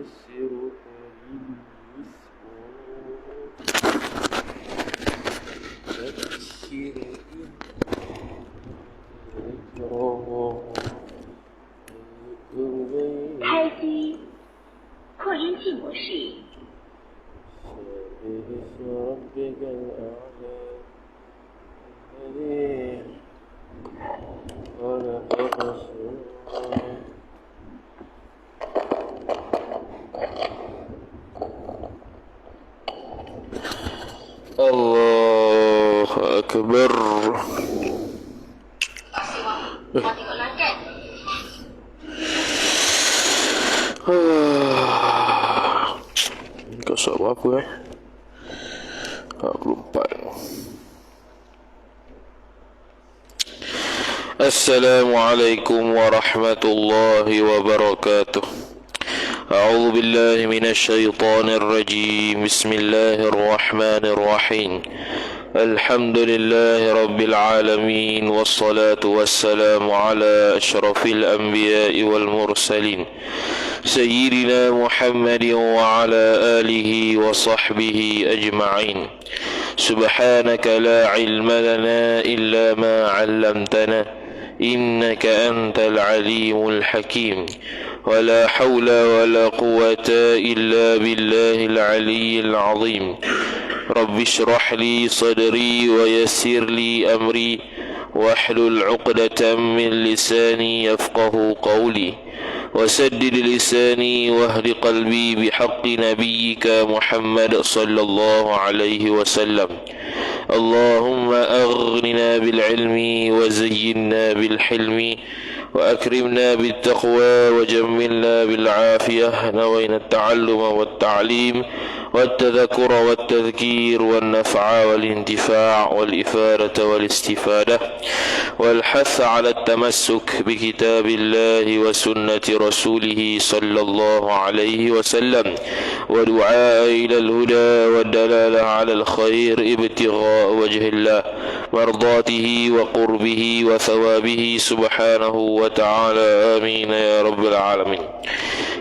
ونيسرك لليسرى فبشر إن 开机，扩音器模式。 اسم ربك الأعلى الذي خلق فسوى الله أكبر. Kau suap apa ya? 44. Assalamualaikum warahmatullahi wabarakatuh. أعوذ بالله من الشيطان الرجيم. بسم الله الرحمن الرحيم. الحمد لله رب العالمين والصلاة والسلام على أشرف الأنبياء والمرسلين سيدنا محمد وعلى آله وصحبه أجمعين. سبحانك لا علم لنا إلا ما علمتنا إنك أنت العليم الحكيم. ولا حول ولا قوة إلا بالله العلي العظيم. رب اشرح لي صدري ويسر لي أمري واحلل عقدة من لساني يفقه قولي وسدد لساني واهد قلبي بحق نبيك محمد صلى الله عليه وسلم. اللهم أغننا بالعلم وزينا بالحلم وأكرمنا بالتقوى وجملنا بالعافية. نوينا التعلم والتعليم والتذكر والتذكير والنفع والانتفاع والإفادة والاستفادة والحث على التمسك بكتاب الله وسنة رسوله صلى الله عليه وسلم ودعاء إلى الهدى والدلالة على الخير ابتغاء وجه الله مرضاته وقربه وثوابه سبحانه وتعالى. آمين يا رب العالمين.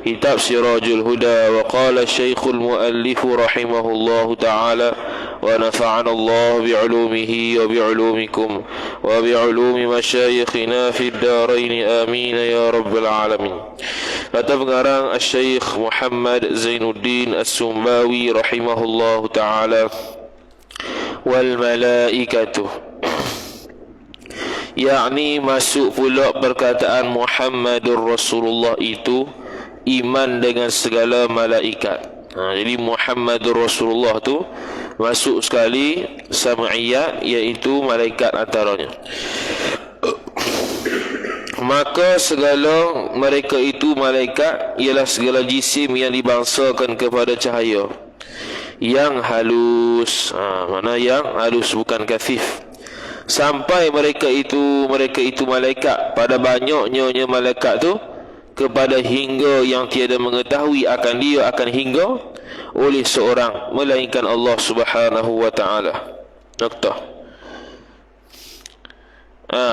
كتاب سراج الهدى. وقال الشيخ المؤلف رحمه الله تعالى ونفعنا الله بعلومه وبعلومكم وبعلوم مشايخنا في الدارين. آمين يا رب العالمين. Kata pengarang Syekh Muhammad Zainuddin As-Sumbawi rahimahullahu ta'ala, wal malaikatu, yakni masuk pula perkataan Muhammadur Rasulullah itu iman dengan segala malaikat. Jadi Muhammadur Rasulullah tu masuk sekali sam'iyat, iaitu malaikat antaranya. Maka segala mereka itu malaikat ialah segala jisim yang dibangsakan kepada cahaya yang halus. Mana yang halus, bukan kathif. Sampai mereka itu malaikat pada banyaknya malaikat tu kepada hingga yang tiada mengetahui akan dia akan hingga oleh seorang melainkan Allah Subhanahu wa taala. Noktah.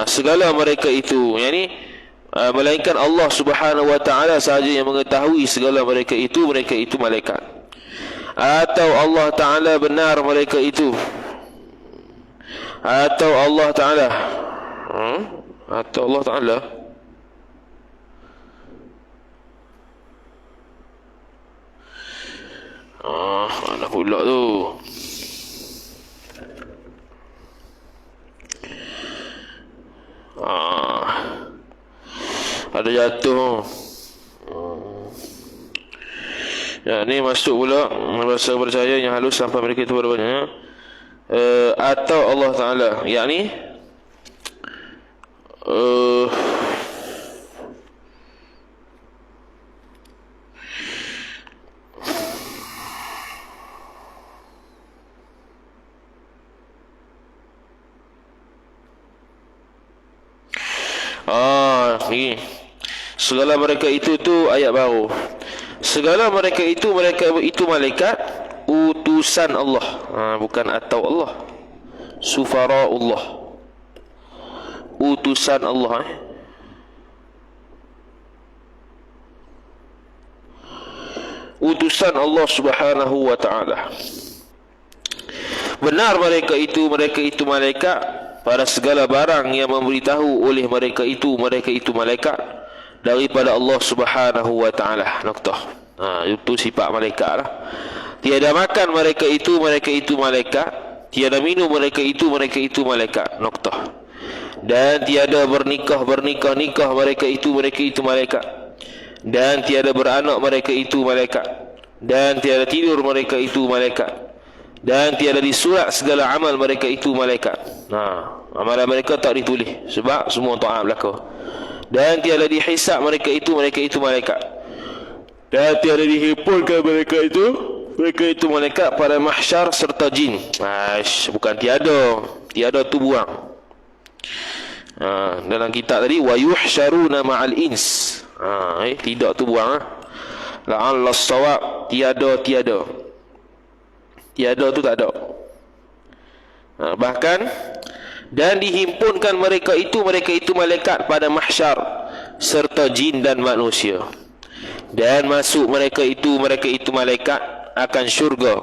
Segala mereka itu, yakni melainkan Allah Subhanahu wa taala sahaja yang mengetahui segala mereka itu malaikat. Atau Allah taala benar mereka itu, atau Allah taala mana pula tu? Ada jatuh. Ya, ni masuk pula bahasa percaya yang halus sampai mereka itu berbanyak. Atau Allah Ta'ala, yakni ni segala mereka itu tu ayat baru. Segala mereka itu malaikat utusan Allah. Bukan atau Allah. Sufara'ullah, utusan Allah. utusan Allah Subhanahu wa taala. Benar mereka itu malaikat pada segala barang yang memberitahu oleh mereka itu malaikat daripada Allah Subhanahu wa taala. Noktah. Itu sifat malaikat lah. Tiada makan mereka itu malaikat, tiada minum mereka itu malaikat. Noktah. Dan tiada bernikah mereka itu malaikat. Dan tiada beranak mereka itu malaikat. Dan tiada tidur mereka itu malaikat. Dan tiada disurat segala amal mereka itu malaikat. Amalan mereka tak ditulis sebab semua taat belaka. Dan tiada dihisap mereka itu malaikat. Dan tiada dihimpunkan mereka itu malaikat pada mahsyar serta jin. Bukan tiada tu buang. Dalam kitab tadi wa yuhsyaruna ma'al ins. Tidak tu buang. La'alla as-sawab tiada tu tak ada. Bahkan dan dihimpunkan mereka itu malaikat pada mahsyar serta jin dan manusia. Dan masuk mereka itu malaikat akan syurga.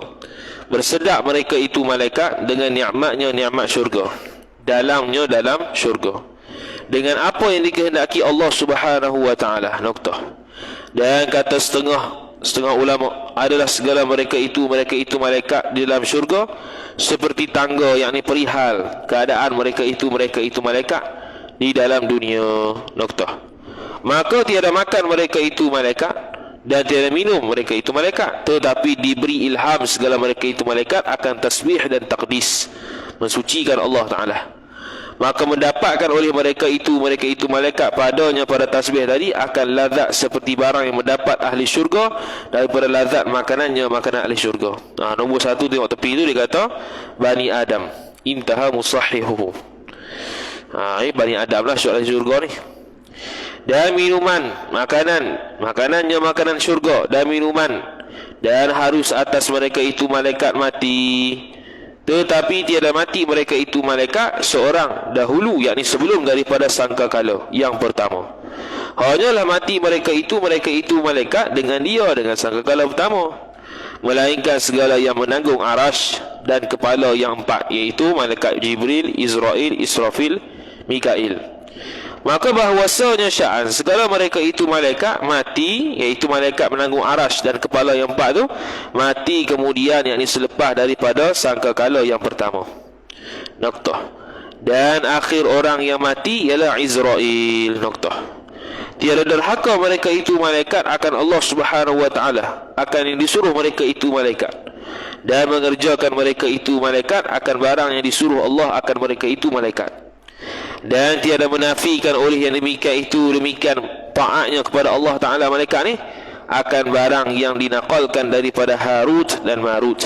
Bersedap mereka itu malaikat dengan nikmat syurga. Dalam syurga. Dengan apa yang dikehendaki Allah Subhanahu wa taala. Noktah. Dan kata setengah ulama adalah segala mereka itu malaikat di dalam syurga seperti tangga, yakni perihal keadaan mereka itu malaikat di dalam dunia. Noktah. Maka tiada makan mereka itu malaikat dan tiada minum mereka itu malaikat, tetapi diberi ilham segala mereka itu malaikat akan tasbih dan taqdis, mensucikan Allah Ta'ala. Maka mendapatkan oleh mereka itu malaikat padanya pada tasbih tadi akan lazat seperti barang yang mendapat ahli syurga daripada lazat makanan ahli syurga. Nombor satu tengok tepi itu dia kata Bani Adam, intaha musahihuhu. Bani Adam lah ahli syurga ni. Dan minuman, makanan syurga dan minuman, dan harus atas mereka itu malaikat mati. Tetapi tiada mati mereka itu malaikat seorang dahulu, yakni sebelum daripada sangkakala yang pertama. Hanyalah mati mereka itu malaikat dengan sangkakala pertama, melainkan segala yang menanggung arash dan kepala yang empat, iaitu malaikat Jibril, Israel, Israfil, Mikail. Maka bahwasanya sya'an segala mereka itu malaikat mati, iaitu malaikat menanggung arash dan kepala yang empat tu mati kemudian, yakni selepas daripada sangkakala yang pertama. Noktah. Dan akhir orang yang mati ialah Israel. Noktah. Tiada derhaka mereka itu malaikat akan Allah Subhanahu wa taala, akan yang disuruh mereka itu malaikat, dan mengerjakan mereka itu malaikat akan barang yang disuruh Allah akan mereka itu malaikat. Dan tiada menafikan oleh yang demikian taatnya kepada Allah Ta'ala malaikat ni akan barang yang dinakalkan daripada Harut dan Marut.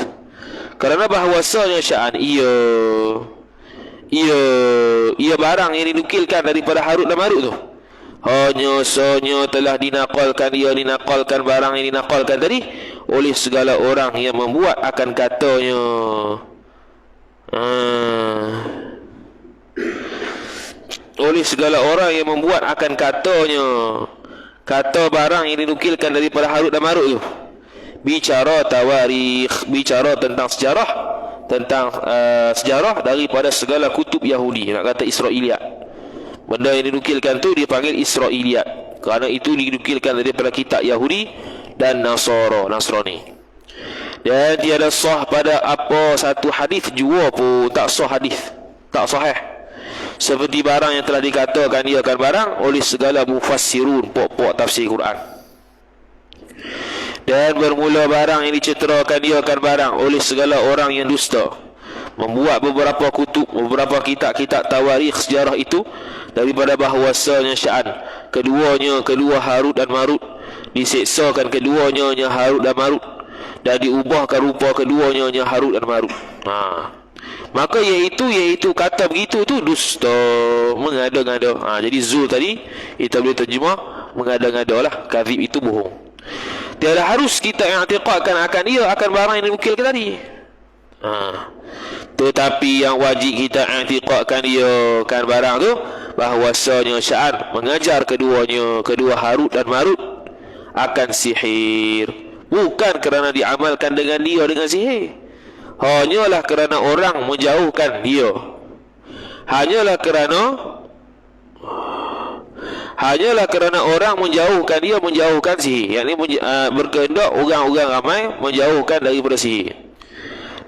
Kerana bahwasanya sya'an ia barang yang dinukilkan daripada Harut dan Marut tu hanya telah dinakalkan barang yang dinakalkan tadi oleh segala orang yang membuat akan katanya oleh segala orang yang membuat akan kata barang yang dinukilkan daripada Harut dan Marut tu. Bicara tawarikh, bicara tentang sejarah daripada segala kutub Yahudi, nak kata Israiliyat. Benda yang dinukilkan tu dipanggil Israiliyat, kerana itu dinukilkan daripada kitab Yahudi dan Nasrani. Dan tiada sah pada apa satu hadis jua pun, tak sah hadis, tak sahih, seperti barang yang telah dikatakan ia akan barang oleh segala mufassirun, pokok tafsir Quran. Dan bermula barang yang diceterakan ia akan barang oleh segala orang yang dusta, membuat beberapa kitab tawarikh sejarah itu daripada bahwasanya sya'an kedua Harut dan Marut diseksakan keduanya Harut dan Marut, dan diubahkan rupa keduanya Harut dan Marut. Maka iaitu kata begitu tu dusta, mengada-ngada. Jadi zul tadi kita boleh terjemah mengada-ngada lah, kadzib itu bohong. Tiada harus kita i'tiqadkan akan ia akan barang yang dinukilkan tadi. Tetapi yang wajib kita i'tiqadkan ia kan barang tu bahwasanya sya'an mengajar kedua Harut dan Marut akan sihir, bukan kerana diamalkan dengan dia dengan sihir. Hanyalah kerana orang menjauhkan dia. Hanyalah kerana orang menjauhkan dia, menjauhkan sihir. Yang ini berkehendak orang-orang ramai menjauhkan daripada sihir.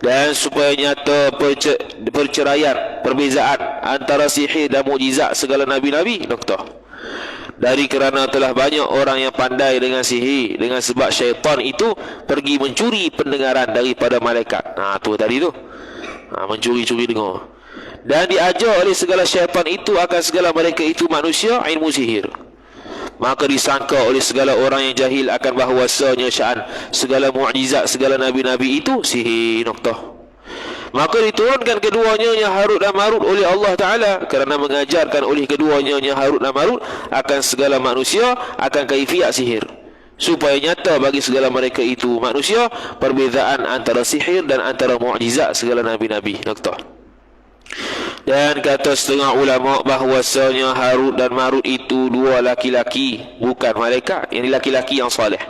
Dan supaya nyata perceraian, perbezaan antara sihir dan mukjizat segala nabi-nabi. Noktah. Dari kerana telah banyak orang yang pandai dengan sihir, dengan sebab syaitan itu pergi mencuri pendengaran daripada malaikat. Tu tadi tu, mencuri-curi dengar. Dan diajar oleh segala syaitan itu akan segala mereka itu manusia ilmu sihir. Maka disangka oleh segala orang yang jahil akan bahawasanya sya'an segala mukjizat segala nabi-nabi itu sihir. Noktah. Maka diturunkan keduanya Harut dan Marut oleh Allah Ta'ala kerana mengajarkan oleh keduanya Harut dan Marut akan segala manusia akan kaifiat sihir, supaya nyata bagi segala mereka itu manusia perbezaan antara sihir dan antara mukjizat segala nabi-nabi. Noktah. Dan kata setengah ulama bahawasanya Harut dan Marut itu dua laki-laki, bukan malaikat. Yang laki-laki yang saleh.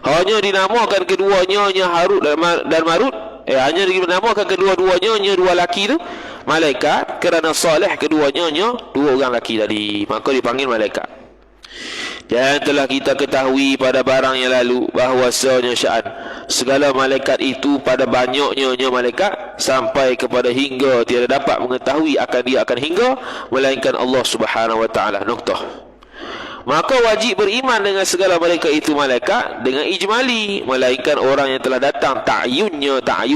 Hanya dinamakan keduanya Harut dan Marut, hanya dinamakan kedua-duanya dua laki tu malaikat kerana saleh keduanya dua orang laki tadi, maka dipanggil malaikat. Dan telah kita ketahui pada barang yang lalu bahawasanya sya'an segala malaikat itu pada banyaknya malaikat sampai kepada hingga tiada dapat mengetahui akan dia akan hingga melainkan Allah Subhanahu wa taala. Noktah. Maka wajib beriman dengan segala mereka itu malaikat dengan ijmali, melainkan orang yang telah datang ta'yun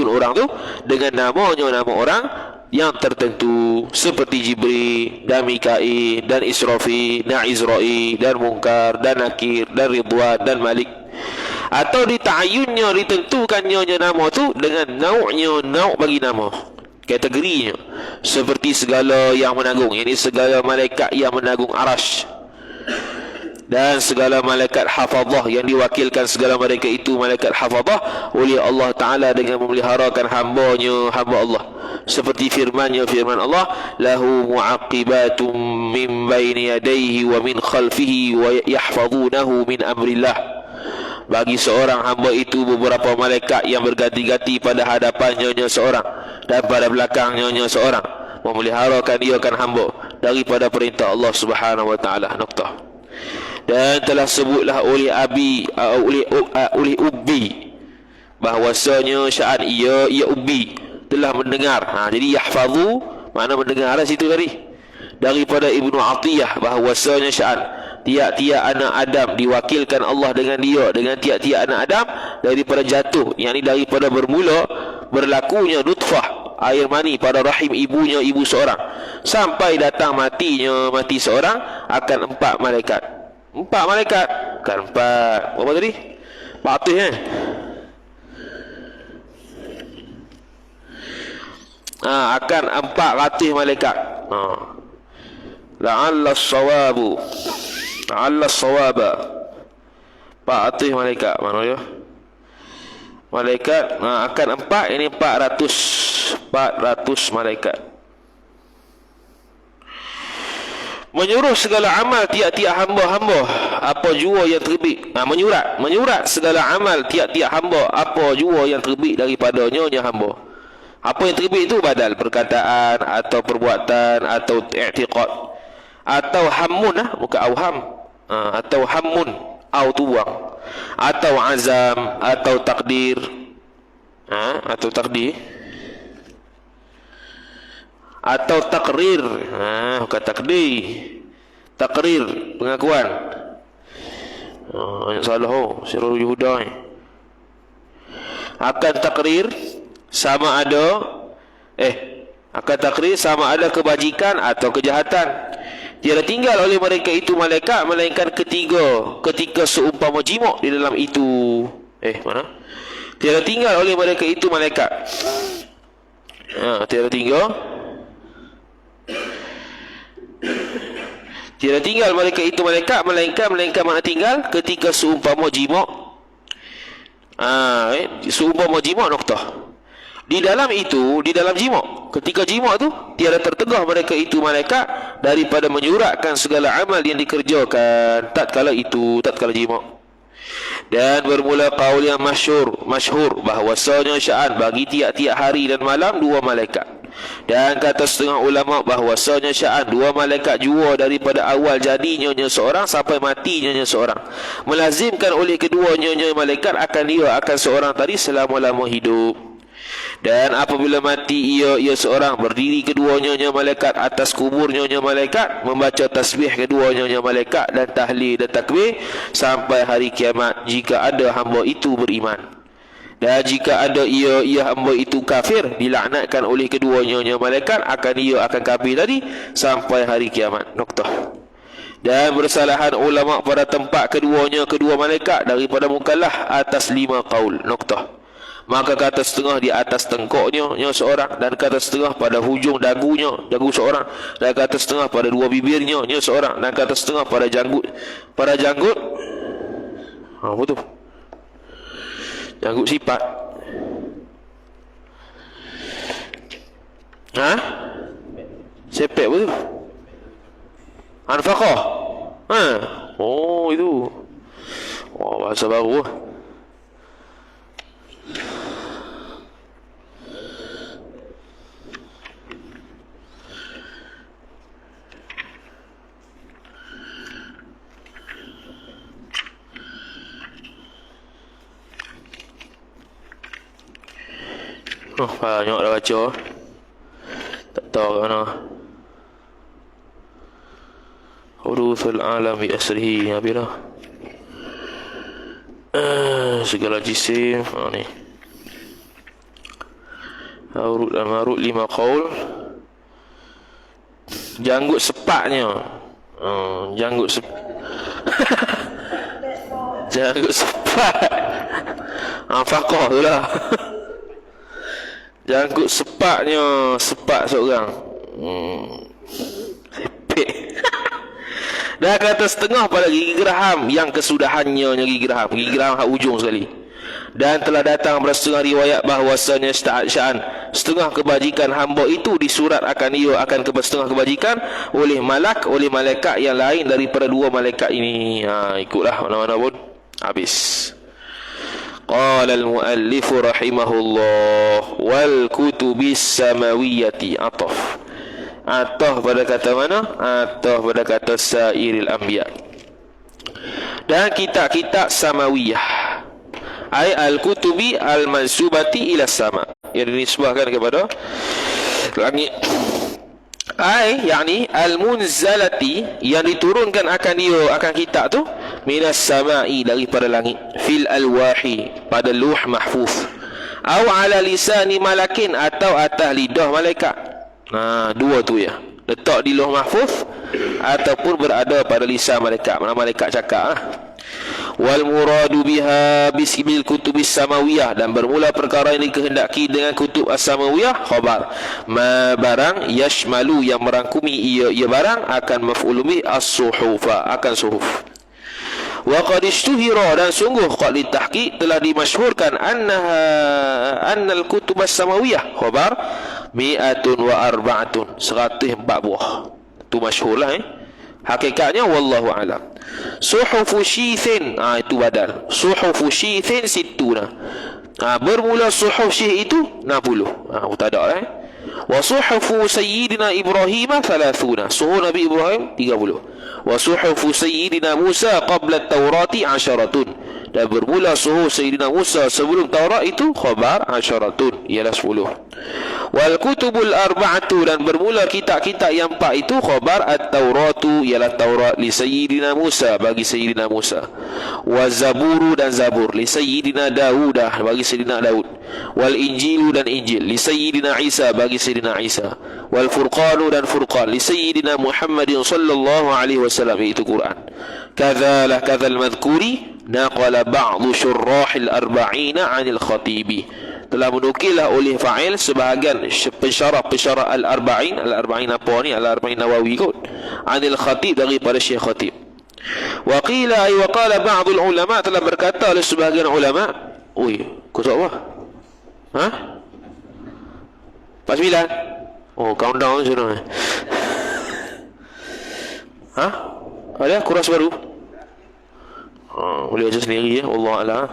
orang tu dengan nama orang yang tertentu seperti Jibril dan Mikail dan Israfil dan Izrail dan Munkar dan Nakir dan Ridwan dan Malik. Atau dita'yunnya, ditentukannya nama tu dengan nauk bagi nama, kategorinya, seperti segala yang menanggung, yakni segala malaikat yang menanggung arash, dan segala malaikat hafazah yang diwakilkan segala mereka itu malaikat hafazah oleh Allah Ta'ala dengan memeliharakan hamba Allah, seperti firman Allah, lahu mu'aqibatum min baini yadayhi wa min khalfihi wa yahfazunahu min amrillah. Bagi seorang hamba itu beberapa malaikat yang berganti-ganti pada hadapannya seorang dan pada belakangnya seorang, memeliharakan dia kan hamba daripada perintah Allah Subhanahu wa taala. Noktah. Dan telah sebutlah oleh oleh Ubbi bahawasanya sya'an ia Ubbi telah mendengar. Jadi yahfazu makna mendengar situ tadi daripada Ibnu Atiyah bahawasanya sya'an tiap-tiap anak Adam diwakilkan Allah dengan dia, dengan tiap-tiap anak Adam daripada jatuh, yakni daripada bermula berlakunya nutfah air mani pada rahim ibunya ibu seorang sampai datang mati seorang akan 4 malaikat. 4 malaikat kan 4 apa tadi? 400 akan 400 malaikat. La'alla as-sawaba 400 malaikat. Mana dia? Malaikat akan 4, ini 400 malaikat. Menyuruh segala amal tiap-tiap hamba-hamba apa jua yang terbit. Menyurat segala amal tiap-tiap hamba apa jua yang terbit daripadanya hamba. Apa yang terbit itu badal perkataan atau perbuatan atau i'tiqad atau hammun bukan auham, atau hammun au tuang atau azam atau takdir, atau takdir atau takrir, bukan takdir, takrir pengakuan. Banyak salah Syarul Yuhuda ni. Akan takrir sama ada akan takrir sama ada kebajikan atau kejahatan. Tiada tinggal oleh mereka itu malaikat melainkan ketika seumpama jimat di dalam itu. Mana? Tiada tinggal oleh mereka itu malaikat. Tiada tinggal mereka itu malaikat melainkan mana tinggal ketika seumpama jimat. Seumpama jimat noktah. Di dalam jimat, ketika jimat tu tiada tertegah mereka itu malaikat daripada menyuratkan segala amal yang dikerjakan tatkala jimat. Dan bermula qaul yang masyhur bahwasanya sya'an bagi tiap-tiap hari dan malam 2 malaikat. Dan kata setengah ulama bahwasanya sya'an 2 malaikat jua daripada awal jadinya seorang sampai matinya seorang, melazimkan oleh keduanya malaikat akan dia akan seorang tadi selama-lama hidup. Dan apabila mati ia seorang, berdiri keduanya malaikat atas kuburnya malaikat, membaca tasbih keduanya malaikat dan tahlil dan takbir sampai hari kiamat jika ada hamba itu beriman. Dan jika ada ia hamba itu kafir, dilaknatkan oleh keduanya malaikat akan ia akan kafir tadi sampai hari kiamat. Noktah. Dan bersalahan ulama pada tempat kedua malaikat daripada mukallaf atas 5 qaul. Noktah. Maka kata setengah di atas tengkoknya seorang, dan kata setengah pada hujung dagu seorang, dan kata setengah pada 2 bibirnya seorang, dan kata setengah pada janggut apa tu? Janggut sifat. Sepek apa tu? Anfaqah. Oh itu. Wah, bahasa baru lah. Banyak dah baca. Tak tahu kat mana. Huruthul alam bi asrihi. Habis lah. Segala jisim. Ni Harut dan Marut 5 qaul. Janggut sepaknya. Janggut Janggut sepak. Faqah tu lah. Janggut sepaknya, sepak seorang. Sepek. Dah kata setengah pada gigi geraham yang kesudahannya gigi geraham hak ujung sekali. Dan telah datang bersetengah riwayat bahwasanya sya'an setengah kebajikan hamba itu disurat akan ia akan setengah kebajikan oleh malaikat yang lain daripada 2 malaikat ini. Ikutlah mana-mana pun habis. Qala al-muallif rahimahullah wal kutubis samawiyyati ataf pada kata mana? Ataf pada kata sairil anbiya. Dan kitab-kitab samawiyah ay al-kutubi al-mansubati ila sama, yang dinisbahkan kepada langit. Yani al-munzalati, yang diturunkan akan kitab tu minas samai, daripada langit, fil alwahi, pada luh mahfuz, au ala lisani malakin, atau atas lidah malaikat. Dua tu ya, letak di luh mahfuz ataupun berada pada lisan malaikat, mana malaikat cakap wal muradu biha bisbil kutubis samawiyah, dan bermula perkara yang dikehendaki dengan kutub as-samawiyah khabar ma barang yashmalu, yang merangkumi ia barang, akan maf'ul as-suhufa, akan suhuf. Wa qad ishtuhira, dan sungguh qad litahqiq telah dimasyhurkan annal kutub as-samawiyah khabar 104, 104 buah. Itu masyhurlah Hakikatnya wallahu alam. Suhufu syithin, itu badal. Suhufu syithin sittuna. Bermula suhuf syih itu 60. Tak ada Wa suhufu sayyidina Ibrahim 30. Suhuf Nabi Ibrahim 30. Wa suhufu sayyidina Musa qabla at-Taurati 10. Dan bermula suhuf sayyidina Musa sebelum Taurat itu khabar 10, ialah 10. Wal kutubul arba'atu, dan bermula kitab-kitab yang 4 itu khabar at-Tauratu, ialah Taurat, li sayyidina Musa, bagi sayyidina Musa. Wa zaburu, dan Zabur, li sayyidina Daudah, bagi sayyidina Daud. Wal injilu, dan Injil, li sayyidina Isa, bagi sayyidina Isa. Wal furqanu, dan Furqan, li sayyidina Muhammadin sallallahu alaihi wasallam, itu Quran. Kadzalah kadzal madhkuri naqala ba'du syurrahil arba'ina 'anil khatibi, telah menukillah oleh fa'il sebahagian pensyarah al-arba'in apa ni, al-arba'in Nawawi kot, 'anil khatib, daripada Syekh Khatib. Wa qila ay wa qala ba'dul ulama, telah berkata oleh sebahagian ulama. Kau apa? 49. Countdown sudah. Ada kuras baru. Boleh baca sendiri ya, Allah a'lam.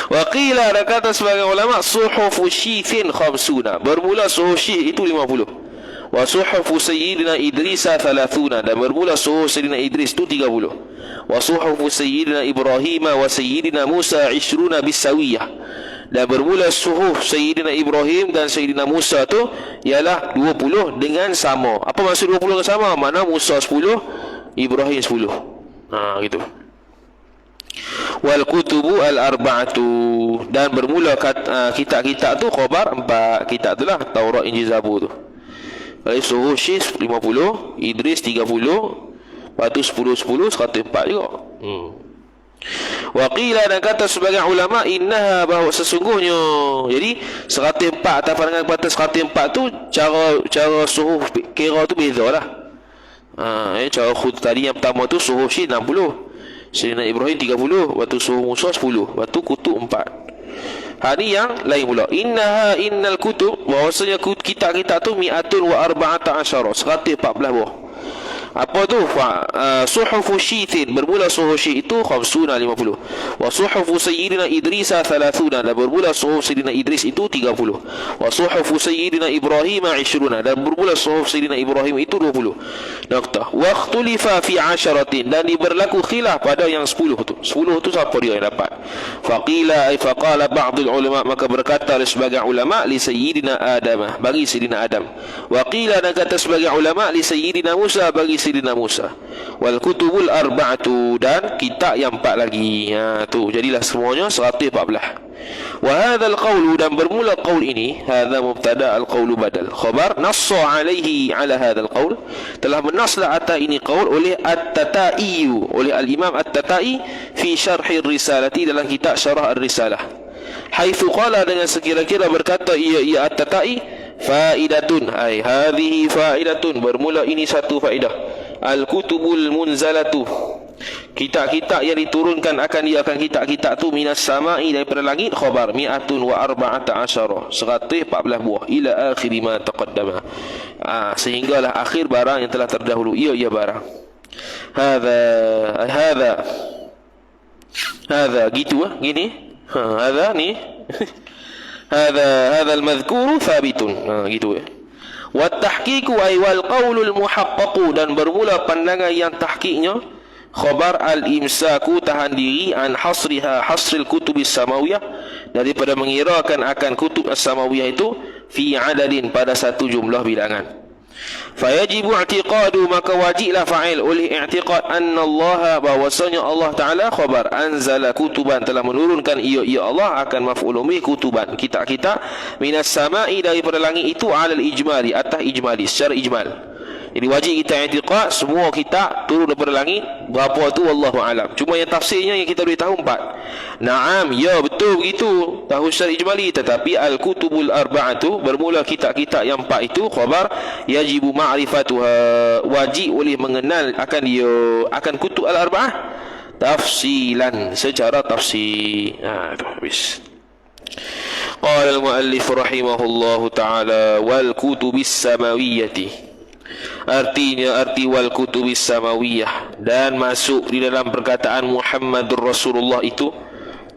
Wa qila, dan kata sebagian ulama, suhufu syithin khamsuna, bermula suhuf syith itu 50. Wa suhufu sayyidina Idrisa 30, dan bermula suhuf sayyidina Idris itu 30. Wa suhufu sayyidina Ibrahim wa sayyidina Musa 20 bisawiyah, dan bermula suhuf sayyidina Ibrahim dan sayyidina Musa tu ialah 20 dengan sama. Apa maksud 20 dengan sama? Mana Musa 10, Ibrahim 10. Gitu. Wal kutubu al arba'atu, dan bermula kitab-kitab tu khabar 4 kitab itulah Taurat, Injil, Zabur tu. Kalau suhuf syith 50, Idris 30, lepas tu 10 104 juga. Wa qila, dan kata sebagian ulama, innaha, bahawa sesungguhnya, jadi 104 atau pandangan kata 104 tu cara suhuf kira tu bezalah. Cara khut tadi yang pertama tu suhuf syith 60, Sayyidina Ibrahim 30, waktu suhuf Musa 10, waktu kutub 4. Ni yang lain pula. Innal kutub, bahawasanya kitab-kitab tu mi'atun wa arba'ata asyara, 114 buah. Apa tu? Suhufu syithin, bermula suhuf syith itu 50. Wa suhufu sayyidina Idrisa 30, dan bermula suhuf sayyidina Idris itu 30. Wa suhufu sayyidina Ibrahim 20, dan bermula suhuf sayyidina Ibrahim itu 20. Naqtah. Wa ikhtulifa fi 10, dan diberlaku khilaf pada yang 10 tu. 10 tu siapa dia yang dapat? Faqala ba'dul ulama, maka berkata sebagian ulama, li sayyidina Adam, bagi sayyidina Adam. Wa qila, dan kata sebagian ulama, li sayyidina Musa, bagi sayyidina Musa. Wal kutubul arba'atu, dan kitab yang 4 lagi. Tu jadilah semuanya 114. Wa hadzal qawlu, dan bermula qaul ini, hadza mubtada, al qawlu badal khabar, nassa alaihi ala hadzal qaul, telah menaslah atas ini qaul oleh At-Tatai, oleh al-Imam At-Tatai fi syarh risalati, dalam kitab syarah ar-risalah, haitsu qala, dengan sekira-kira berkata ia At-Tatai, faidatun, ai hadhihi faidatun, bermula ini satu faedah, al-kutubul munzalatu, kitab-kitab yang diturunkan akan kitab-kitab tu minas sama'i, daripada langit, khabar mi'atun wa arba'ata asyara, 114 buah, ila akhir ma taqaddama, sehinggalah akhir barang yang telah terdahulu. Ia barang hadha gitu gini, hadha ni hadha al-madhkuru thabitun, gitu wa tahqiqu ay wal qaulul muhaqqaqu, dan bermula pandangan yang tahqiqnya, khabar al-imsaku, tahan diri, an hasriha, hasril kutubis samawiyah, daripada mengirakan akan kutub as-samawiyah itu, fi adadin, pada satu jumlah bilangan. Fayajibu i'tiqadu, maka wajiblah fa'il oleh i'tiqad, anna Allah, bahwasanya Allah Ta'ala, khabar anzala kutuban, telah menurunkan ia Allah, akan maf'ulun bih, kutuban, kitab-kitab, minas sama'i, daripada langit itu, alal ijmali, atas ijmali, secara ijmal. Jadi wajib kita i'tiqad semua kitab turun daripada langit. Berapa tu wallahu alam. Cuma yang tafsirnya yang kita boleh tahu 4. Naam, ya betul begitu, tahu secara ijmali, tetapi al-kutubul arba'atu, bermula kitab-kitab yang 4 itu, khabar yajibu ma'rifatuha, wajib oleh mengenal akan dia, akan kutub al-arba'ah, tafsilan, secara tafsir. Tu habis. Qala al-muallif rahimahullahu ta'ala, wal kutubis samawiyyati, artinya arti wal kutubis samawiyah, dan masuk di dalam perkataan Muhammadur Rasulullah itu,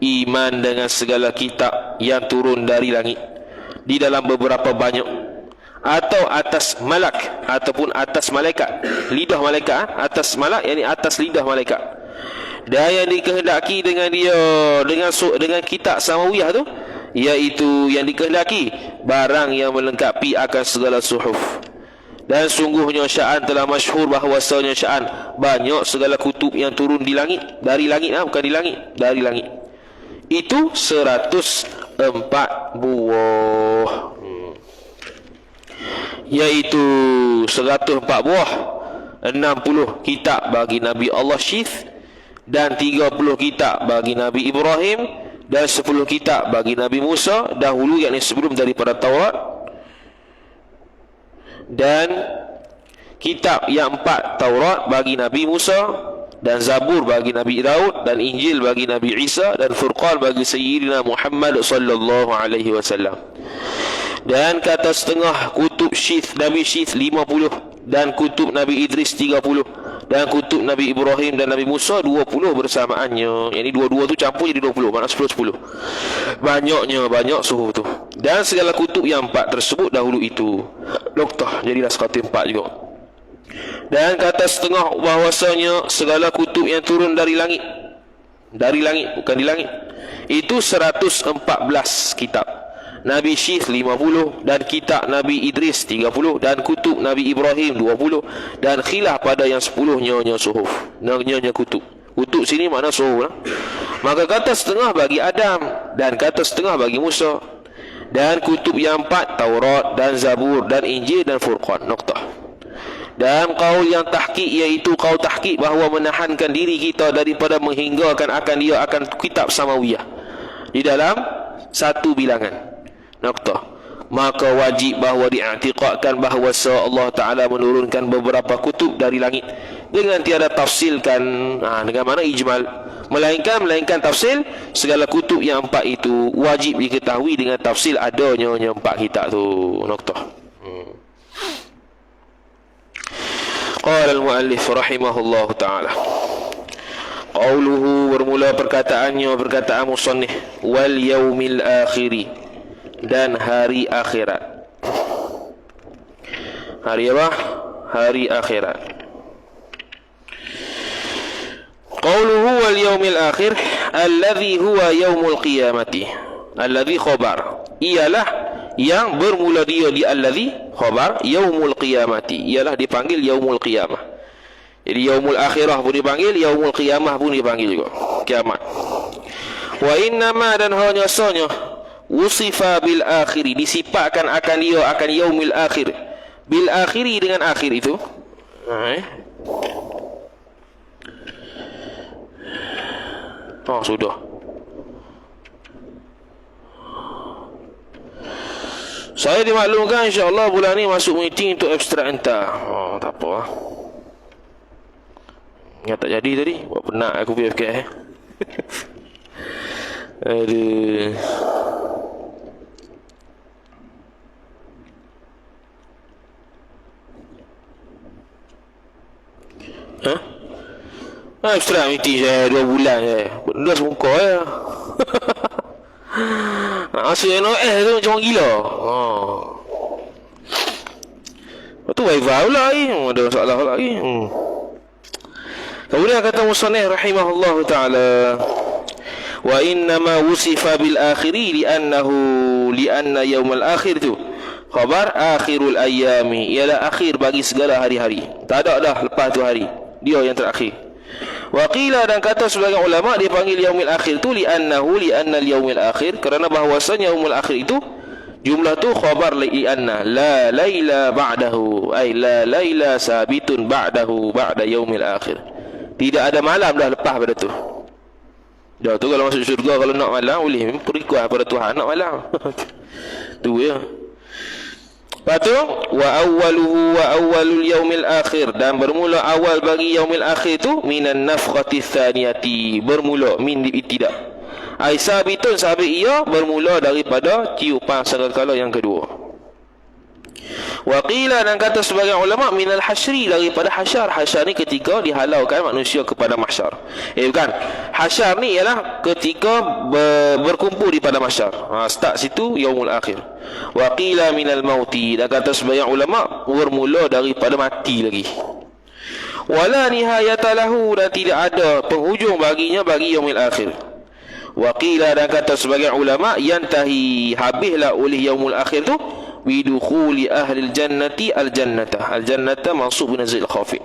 iman dengan segala kitab yang turun dari langit, di dalam beberapa banyak, atau atas malak, ataupun atas malaikat, lidah malaikat, atas malak, yakni atas lidah malaikat, dan yang dikehendaki dengan dia, dengan kitab samawiyah tu, iaitu yang dikehendaki barang yang melengkapi akan segala suhuf. Dan sungguhnya sya'an telah masyhur bahawasanya sya'an banyak segala kutub yang turun di langit, dari langit, bukan di langit, dari langit, itu 104 buah, iaitu 104 buah, 60 kitab bagi Nabi Allah syith, dan 30 kitab bagi Nabi Ibrahim, dan 10 kitab bagi Nabi Musa dahulu, yakni sebelum daripada Taurat, dan kitab yang 4 Taurat bagi Nabi Musa, dan Zabur bagi Nabi Daud, dan Injil bagi Nabi Isa, dan Furqan bagi Sayyidina Muhammad sallallahu alaihi wasallam. Dan kata setengah kutub syith, Nabi syith 50, dan kutub Nabi Idris 30, Dan kutub Nabi Ibrahim dan Nabi Musa 20 bersamaannya. Yang ini dua-dua tu campur jadi 20, maknanya 10-10. Banyak suhuf tu. Dan segala kutub yang 4 tersebut dahulu itu. Noktah, jadilah sekata 4 juga. Dan kata setengah bahwasanya segala kutub yang turun dari langit, bukan di langit, itu 114 kitab. Nabi Syith 50, dan kitab Nabi Idris 30, dan kutub Nabi Ibrahim 20, dan khilaf pada yang 10 nyonya suhuf. Nyonya kutub. Kutub sini makna suhuf lah. Maka kata setengah bagi Adam, dan kata setengah bagi Musa. Dan kutub yang 4 Taurat dan Zabur dan Injil dan Furqan. Noktah. Dan kaul yang tahqiq, iaitu kaul tahqiq bahawa menahankan diri kita daripada menghinggakan akan dia akan kitab samawiyah di dalam satu bilangan. Noktah. Maka wajib bahawa diiktikadkan bahawa Allah Ta'ala menurunkan beberapa kutub dari langit dengan tiada tafsilkan, dengan mana ijmal, melainkan tafsil segala kutub yang 4 itu wajib diketahui dengan tafsil adanya yang 4 kitab tu. Noktah. Qala al-muallif rahimahullah ta'ala, qauluhu, bermula perkataannya, perkataan musannif, wal yaumil akhiri, dan hari akhirat. Hari apa? Hari akhirat. Qauluhu wal yaumil akhir alladhi huwa yaumul qiyamati. Alladhi khabar, ialah yang bermula dia di alladhi khabar yaumul qiyamati, ialah dipanggil yaumul qiyamah. Jadi yaumul akhirah pun dipanggil, yaumul qiyamah pun dipanggil juga, kiamat. Wa innama, dan hanya sanya, wusifa bil akhiri, disifatkan akan dia akan yaumil akhir, bil akhiri, dengan akhir itu. Sudah. Saya dimaklumkan insya-Allah bulan ni masuk meeting untuk abstrak hantar. Tak apa lah. Ingat tak jadi tadi. Buat penat aku PFK. Aduh. Abstrak meeting saya 2 bulan je. Benda semuka je. Masuk NOS tu macam orang gila. Lepas tu wifi pula lagi. Ada masalah pula lagi. Kemudian kata musannif rahimahullah ta'ala, wa innama wusifa bil akhiri lianna yawmal akhir tu khabar akhirul ayami, ialah akhir bagi segala hari-hari. Tak ada dah lepas tu hari, dia yang terakhir. Wa qila, dan kata sebagian ulama dipanggil yaumil akhir tu lianna yaumil akhir, kerana bahawasanya yaumul akhir itu jumlah tu khabar lianna la laila ba'dahu, ay la laila sabitun ba'dahu ba'da yaumil akhir. Tidak ada malam dah lepas pada tu. Dah tu kalau masuk syurga, kalau nak malam boleh berikuah pada Tuhan nak malam. Tu ya. Lepas tu wa awwalul yaumil akhir, dan bermula awal bagi yaumil akhir tu minan nafkhati tsaniyati, bermula min ibtidah. Ai sabitun, sabit ia bermula daripada tiupan sangkakala yang kedua. Wa qila, dan kata sebagian ulama minal hasyri, daripada hasyar. Hasyar ni ketika dihalaukan manusia kepada mahsyar. Bukan. Hasyar ni ialah ketika berkumpul di pada mahsyar. Start situ yaumul akhir. Wa qila minal mauti, dan kata sebagian ulama bermula daripada mati lagi. Wala nihayata lahu, dan tidak ada penghujung baginya bagi yaumil akhir. Wa qila, dan kata sebagian ulama yantahi, habislah oleh yaumul akhir tu bidukhuli ahli jannati al-jannata. Al-jannata mansub bin nazil khafi,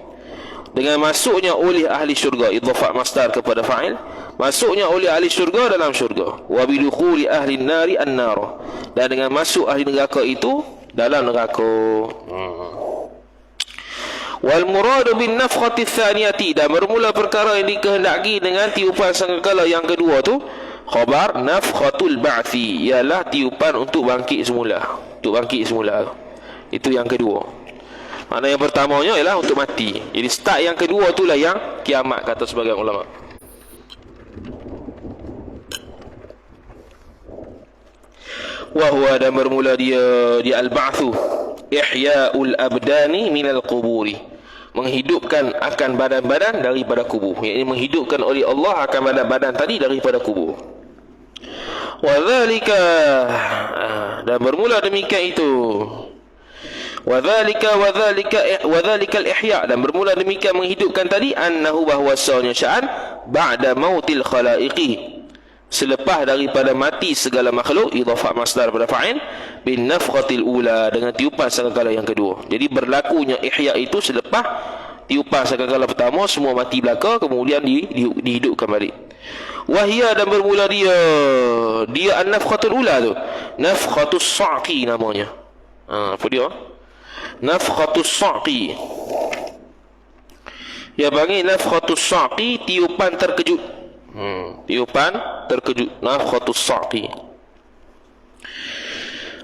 dengan masuknya oleh ahli syurga, idhafah masdar kepada fa'il, masuknya oleh ahli syurga dalam syurga. Wa bidukhuli ahli nari an-nar, dan dengan masuk ahli neraka itu dalam neraka. Wal muradu bin nafkhati tsaniyati, dan bermula perkara yang dikehendaki dengan tiupan sangkakala yang kedua tu khabar nafkhatul ba'thi, ialah tiupan untuk bangkit semula. Itu yang kedua. Mana yang pertamanya ialah untuk mati. Jadi start yang kedua itulah yang kiamat, kata sebagian ulama. Wa huwa, dan bermula dia di al-ba'thu ihya'ul abdani minal quburi, menghidupkan akan badan-badan daripada kubur, yakni menghidupkan oleh Allah akan badan-badan tadi daripada kubur. Wadzalika, dan bermula demikian itu. Wadzalika al-ihya, dan bermula demikian menghidupkan tadi, annahu bahwasanya sya'an ba'da mautil khalaiqi, selepas daripada mati segala makhluk, idhafah masdar pada fa'il, bin nafkhatil ula, dengan tiupan sangkakala yang kedua. Jadi berlakunya ihya itu selepas tiupan sangkakala pertama, semua mati belaka, kemudian dihidupkan balik. Wahia, dan bermula dia an-nafkhatul ula tu, nafkhatus sa'qi namanya. Apa dia? Nafkhatus sa'qi. Ya, panggil nafkhatus sa'qi, tiupan terkejut. Tiupan terkejut, nafkhatus sa'qi.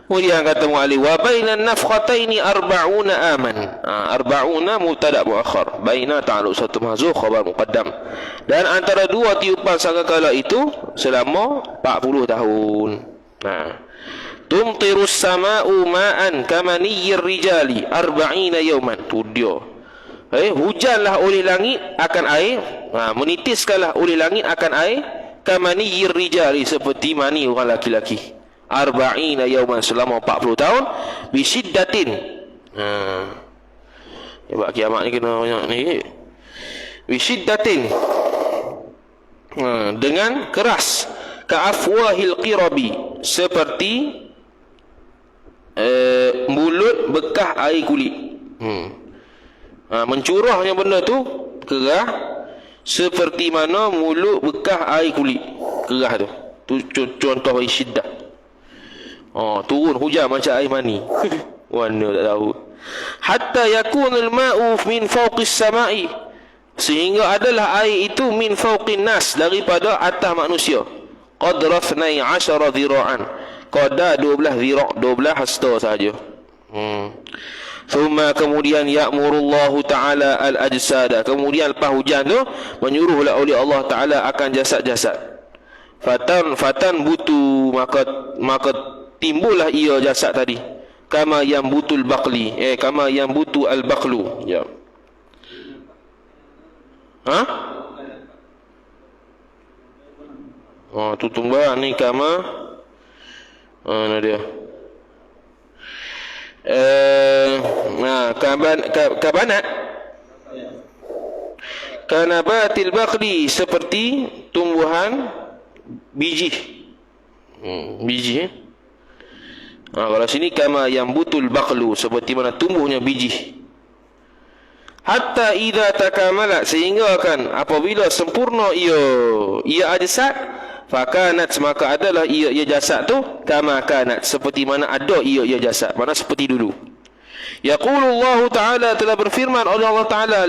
Kemudian kata mu'alif, wa bainan nafkhataini arba'una aman. Arba'una mubtada' muakhar, baina ta'alluq satu mahzuf khabar muqaddam. Dan antara dua tiupan sangkakala itu selama 40 tahun. Tumtirus sama'u ma'an kamaniyyir rijali 40 yawman. Tu dia. Hujanlah oleh langit akan air, menitiskanlah oleh langit akan air, kamaniyyir rijali, seperti mani orang laki-laki. 40 yawman, selama 40 tahun, bisyiddatin. Sebab kiamat ni kena banyak ni. Bisyiddatin, dengan keras, ka'afwahil qirabi, seperti mulut bekas air kulit. Mencurahnya benda tu kerah, seperti mana mulut bekas air kulit kerah tu. Contoh syiddah. Turun hujan macam air mani. Mana tak tahu. Hatta yakunul ma'u min fawqis sama'i, sehingga adalah air itu min fawqin nas, daripada atas manusia. Qadra 12 dhira'an, qadar 12 dhira', 12 hasta saja. Thumma, kemudian, ya'murullahu ta'ala al-ajsada, kemudian lepas hujan tu menyuruhlah oleh Allah Ta'ala akan jasad-jasad. Fatan butu, maka timbullah ia jasad tadi. Kama yang butul baqli, kama yang butu al-baqlu. Ya. Tu tumbuhan ni kama. Mana dia? Kabanat. Kanabatil baqli, seperti tumbuhan biji. Biji. Kalau sini kama yang butul baqlu, seperti mana tumbuhnya biji. Hatta idza takamala, sehingga akan apabila sempurna ia ajsad, fakanat, maka adalah ia jasad tu kama kanat, seperti mana ada ia jasad, mana seperti dulu. Yaqulullahu ta'ala, telah berfirman oleh Allah Ta'ala,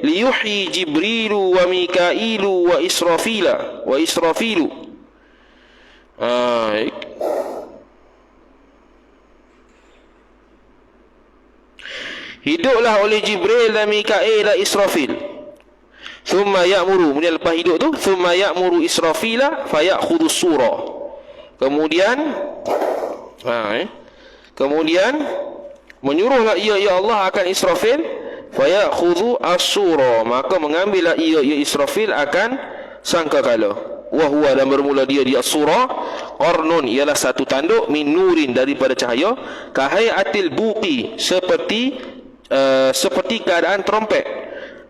liyuhyi Jibrilu wa Mikailu wa Israfilu. Hiduplah oleh Jibril dan Mikail dan Israfil. Thumma ya'muru, kemudian lepas hidup tu, thumma ya'muru Israfila fayakhudhu sura. Kemudian menyuruhlah ia Allah akan Israfil, fayakhudhu as-sura, maka mengambillah ia Israfil akan sangkakala. Wa huwa, dan bermula dia di as-sura, qarnun, ialah satu tanduk, min nurin, daripada cahaya, kahayatil buqi, seperti keadaan trompet,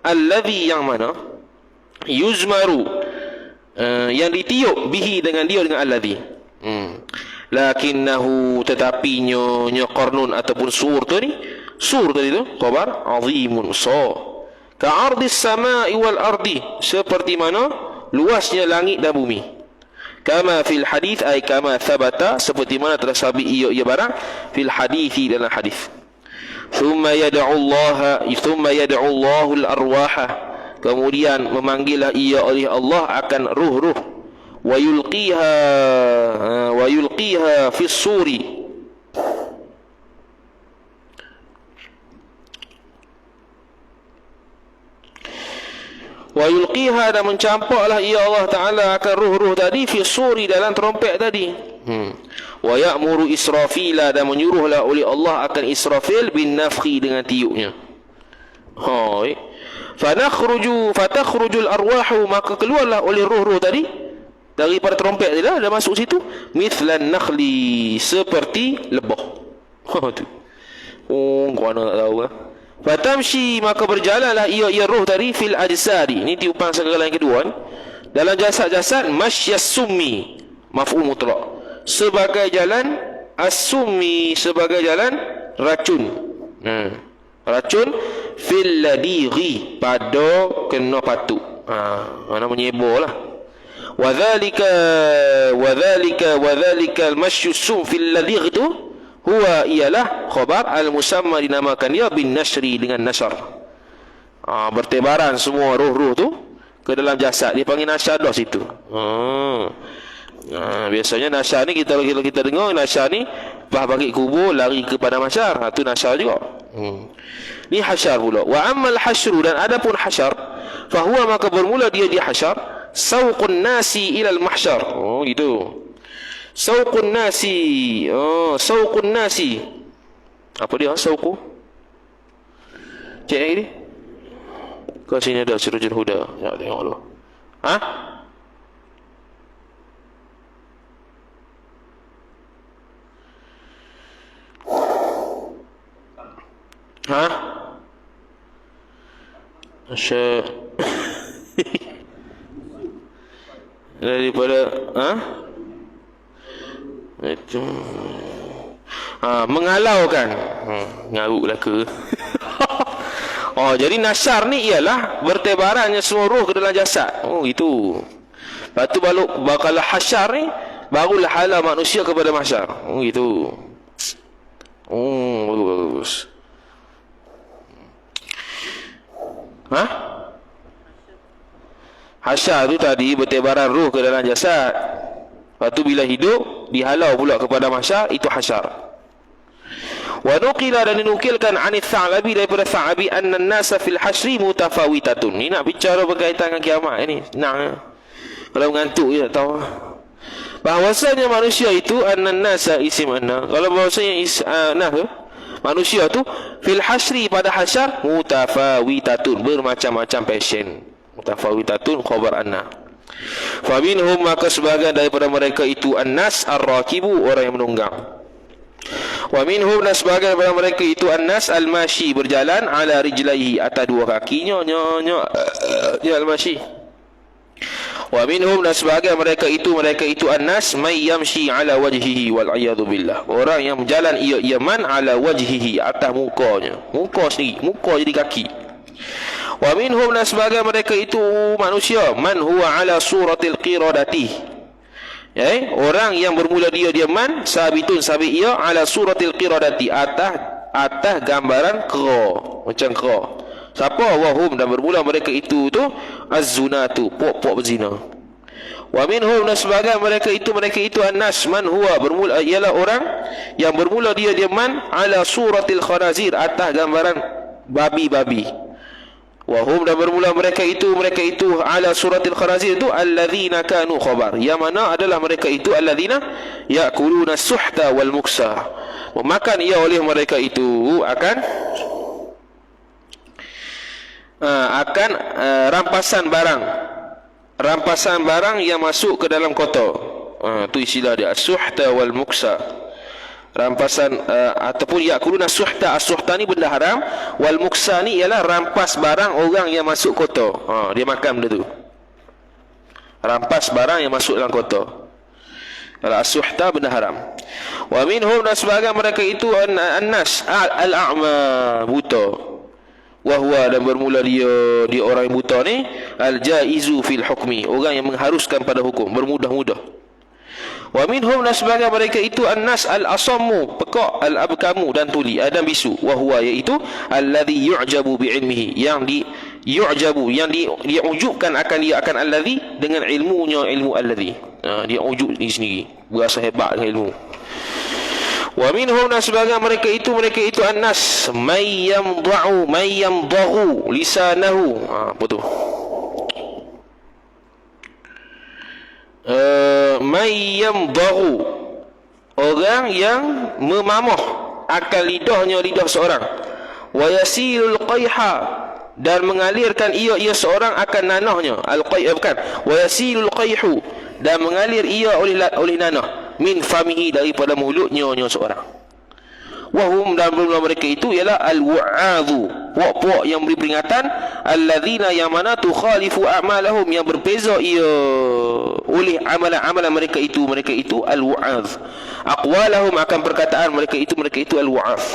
alladhi, yang mana, yuzmaru, yang ditiup, bihi, dengan alladhi. Lakinnahu, tetapinya qarnun ataupun sur tadi tu khabar azimun, ka'ardis sama'i wal ardi, seperti mana luasnya langit dan bumi. Kama fil hadith, ay kama thabata, seperti mana telah sabit ia barang, fil hadithi, dalam hadis. Thumma yad'u Allahu al-arwaha, kemudian memanggillah ia oleh Allah akan ruh-ruh, wa yulqiha fis suri, wa yulqiha, dan mencampaklah ia Allah Ta'ala akan ruh-ruh tadi, fi suri, dalam trompet tadi. Wa ya'muru Israfila, dan menyuruhlah oleh Allah akan Israfil, bin nafkhi, dengan tiupnya. Fatakhrujul arwahu, maka keluarlah oleh roh-roh tadi daripada trompet tadi dah masuk situ, mithlan nakhli, seperti lebah. Tu. Kau nak tahu lah. Fatamshi, maka berjalanlah ia roh tadi fil ajsadi. Ini tiupan segala yang kedua ni. Dalam jasad-jasad, masyas summi, maf'ul mutlaq, sebagai jalan as-summi, sebagai jalan racun. Racun fil ladighi, pada kena patuk. Mana menyebor lah. Wadhalika al-masyu sum fil ladigh tu huwa, ialah khabar al-musamma, dinamakan dia bin nashri, dengan nasar. Bertebaran semua roh-roh tu ke dalam jasad, dia panggil nasyadah situ. Biasanya nasyar ni kita dengar nasyar ni lepas bagi kubur lari kepada masyar, tu nasyar juga. Ni hasyar pula. Wa ammal hasyru, dan adapun hasyar, fahuwa, maka bermula dia hasyar, sauqun nasi ilal mahsyar. Gitu. Sauqun nasi. Sauqun nasi. Apa dia sauqu? Cek lagi ni. Kau sini ada Sirajul Huda. Ya, tengok dulu. Ha? Daripada itu mengalaukan. Ngaruklah ke. Jadi nasyar ni ialah bertebarannya semua roh ke dalam jasad. Itu. Lepas tu kalau hasyar ni, barulah hala manusia kepada mahsyar. Itu. Bagus. Hasyar tu tadi bertebaran roh ke dalam jasad. Lepas tu bila hidup dihalau pula kepada mahsyar, itu hasyar. Wa nuqila, dan dinukilkan anit Tha'labi, daripada Tha'labi, anna an-nasa fil hasyri mutafawitatun. Ni nak bicara berkaitan dengan kiamat ni. Senang. Kalau mengantuk je tak tahu. Bahawasanya manusia itu, anna an-nasa isim anna. Kalau bahawasanya manusia tu fil hasyri, pada hasyar, mutafawitatun, bermacam-macam passion. Mutafawitatun khabar anna. Fa minhum, maka sebahagian daripada mereka itu, an-nas ar-rakibu, orang yang menunggang. Wa minhum, dan sebahagian daripada mereka itu, an-nas al-mashi, berjalan, ala rijlaihi, atas dua kakinya, ya al-mashi. Wa minhum, dan sebahagian mereka itu an-nas may yamshi ala wajhihi wal a'yadu billah, orang yang berjalan ia man ala wajhihi, atas mukanya, muka sendiri, muka jadi kaki. Wa minhum, dan sebahagian mereka itu manusia, man huwa ala suratil qiradati, orang yang bermula dia man, sabitun, sabit ia, ala suratil qiradati, atas gambaran kera, macam kera. Siapa? Wahum, dan bermula mereka itu az-zunatu, pok-pok berzina. Wa minhum, dan sebahagian mereka itu an-nas, man huwa, bermula ialah orang yang bermula dia man, ala suratil khanazir, atas gambaran babi-babi. Wahum, dan bermula mereka itu ala suratil khanazir itu, alladzina kanu khabar, yang mana adalah mereka itu alladzina ya'kuluna suhta wal muksa, memakan ia oleh mereka itu akan rampasan barang yang masuk ke dalam kotor. Tu istilah dia, as-suhta wal muksa. Rampasan ataupun ya'kuluna suhta, as-suhta ni benda haram, wal muksa ni ialah rampas barang orang yang masuk kotor. Dia makan benda tu. Rampas barang yang masuk dalam kotor. Kalau as-suhta benda haram. Wa minhum, dan sebahagian mereka itu an-nas al-a'ma, buta. Wahwa, dan bermula dia orang yang buta ni, al-jaizu fil hukmi, orang yang mengharuskan pada hukum, bermudah-mudah. Wa minhum, dan sebahagian mereka itu an-nas al-asammu, pekak, al-abkamu, dan tuli, dan bisu. Wahwa, iaitu alladhi yu'jabu bi'ilmihi, yang diujubkan akan alladhi, dengan ilmunya, ilmu alladhi. Dia ujub ni sendiri, berasa hebat dengan ilmu. Wa minhum, dan sebahagian mereka itu an-nas may yamda'u lisanahu. Apa tu? May yamda'u, orang yang memamah akan lidah seorang. Wa yasilul qayha, dan mengalirkan ia seorang akan nanahnya. Bukan, wa yasilul qayhu, dan mengalir ia oleh nanah, min famihi, daripada mulutnya seorang. Wahum, dan bermula mereka itu ialah al-wa'adhu, puak-puak yang beri peringatan, alladzina, yang mana tukhalifu a'malahum, yang berbeza ia oleh amalan-amalan mereka itu al-wa'adh. Aqwalahum, akan perkataan mereka itu al-wa'adh.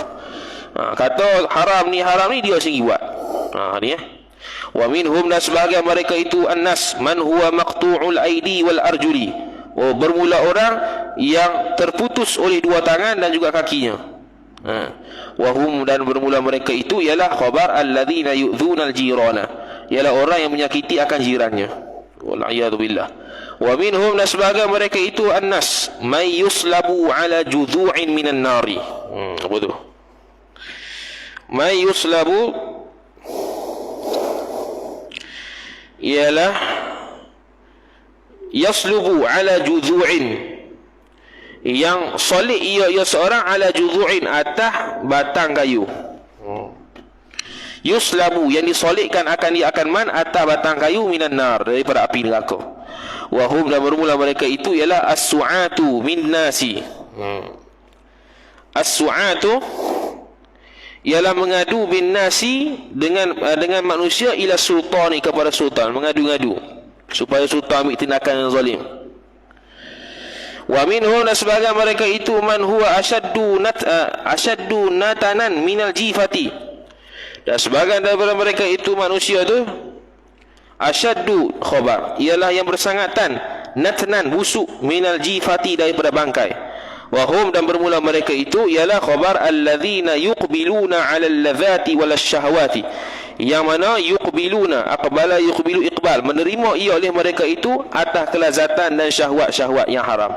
Kata haram ni dia sendiri buat. Ni Wa minhum, dan sebahagian mereka itu annas man huwa maqtu'ul aidi wal arjuli. Bermula orang yang terputus oleh dua tangan dan juga kakinya. Wahum, dan bermula mereka itu ialah khabar alladzina yu'dzuna al-jirana, ialah orang yang menyakiti akan jirannya. Wal-'iyadu billah. Wa minhum, dan sebahagian mereka itu annas may yuslabu ala judhu'in minan nari. Apa tu? May yuslabu ialah yaslubu ala judhu'in, yang solid ia seorang ala judhu'in, atas batang kayu. Yuslabu, yang disolidkan akan man atas batang kayu, minan nar, daripada api neraka. Wahum, dan bermula mereka itu ialah as-su'atu min nasi. As-su'atu ialah mengadu bin nasi, dengan manusia, ila sultani, kepada sultan, mengadu-ngadu supaya sultan ambil tindakan yang zalim. Wa minhum, dan sebahagian mereka itu man huwa ashaddu natanan minal jifati, dan sebahagian daripada mereka itu manusia tu ashaddu khabar, ialah yang bersangatan, natnan, busuk, minal jifati, daripada bangkai. Wa hum, dan bermula mereka itu ialah khabar alladzina yuqbiluna 'ala al-ladzati wal syahawati, yang mana yuqbiluna, aqbala yuqbilu iqbal, menerima ia oleh mereka itu atas kelazatan dan syahwat-syahwat yang haram.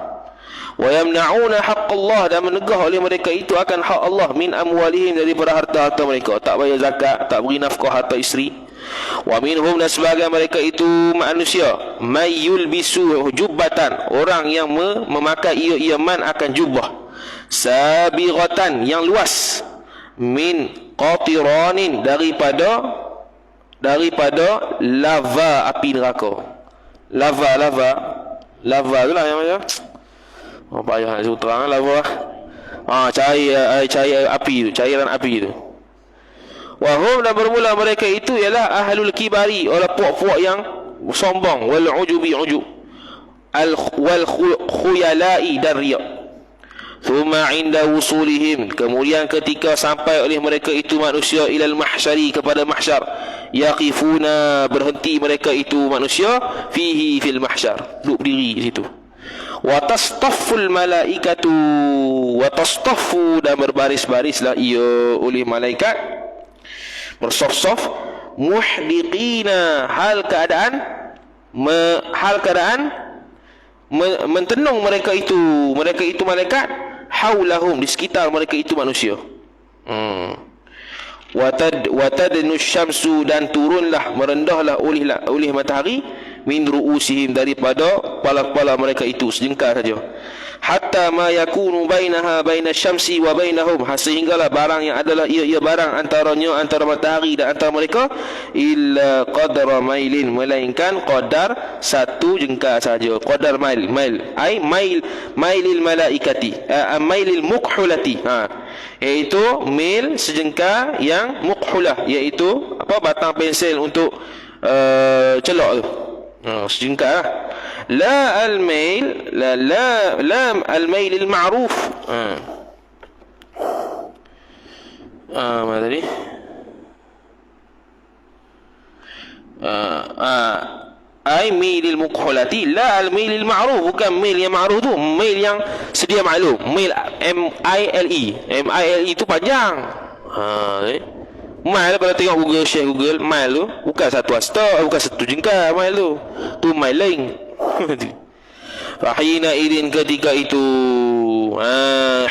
Wa yamna'una haqqallah, dan menegah oleh mereka itu akan hak Allah, min amwalihim, daripada harta-harta mereka, tak bayar zakat, tak beri nafkah harta isteri. Wa minhum, dan sebahagian mereka itu manusia may yulbisu jubbatan, orang yang memakai ia man akan jubah, sabighatan, yang luas, min qatiranin, daripada lava api neraka. Lava tu lah yang macam payah nak sebut terang, lava. Cair api tu, cairan api tu. Wahum, dan bermula mereka itu ialah ahlul kibari, orang puak-puak yang sombong, wal ujubi, ujub, wal khuyalai, dan riak. Thumma inda wusulihim, kemudian ketika sampai oleh mereka itu manusia ilal mahsyari, kepada mahsyar, yaqifuna, berhenti mereka itu manusia, fihi, fil mahsyar, duduk berdiri di situ. Wa tastafful malaikatu, wa tastaffu, dan berbaris-barislah ia oleh malaikat, bersaf-saf, muhdiqina, hal keadaan mentenung mereka itu malaikat, haulahum, di sekitar mereka itu manusia. Watadnu syamsu, dan turunlah, merendahlah oleh matahari, min ru'usihim, daripada kepala-kepala mereka itu, sejengkal saja. Hatta ma yakunu bainaha bainasyamsi wa bainahum, sehinggalah barang yang adalah ia barang antara matahari dan antara mereka, illa qadra mailin, melainkan qadar satu jengkal saja. Qadar mail ai mailil malaikati, mailil mukhulati, iaitu mil sejengkal yang mukhulah, iaitu batang pensel untuk celok tu. Sejengkal la al-mail, la al-mail al-ma'ruf. Mana tadi? Ai mailil mukhulati, la al-mail al-ma'ruf, bukan mail yang ma'ruf tu, mail yang sedia maklum, mail M-I-L-E tu panjang. Mile, kalau tengok Google, share Google, mile tu bukan satu hasta, bukan satu jengkal, mile tu mile lain. Fahina idin, ketika itu,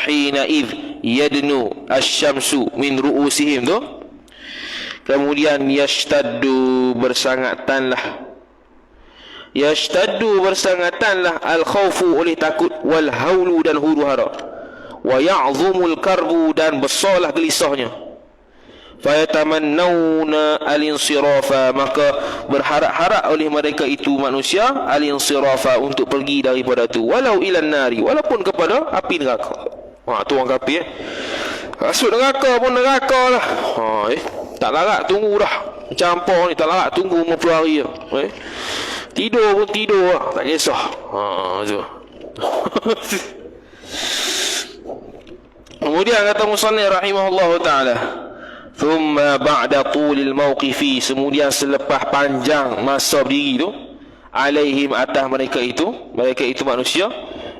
hina id yadnu asyamsu min ru'usihim tu, kemudian yashtaddu, bersangatanlah al-khawfu, oleh takut, wal haulu, dan huru hara, wa ya'zumul karbu, dan besarlah gelisahnya. fayatamannawna al-insirafa, maka berharap-harap oleh mereka itu manusia al-insirafa, untuk pergi daripada tu, walau ilan nari, walaupun kepada api neraka. Tu orang kafir masuk neraka pun neraka lah. Tak larat tunggu dah, campur ni tak larat tunggu 50 hari tidur pun tidur lah, tak kisah. Tu kemudian kata musannif rahimahullahu ta'ala, thumma ba'da tulil mawqifi, kemudian selepas panjang masa berdiri tu, alaihim, atas mereka itu manusia,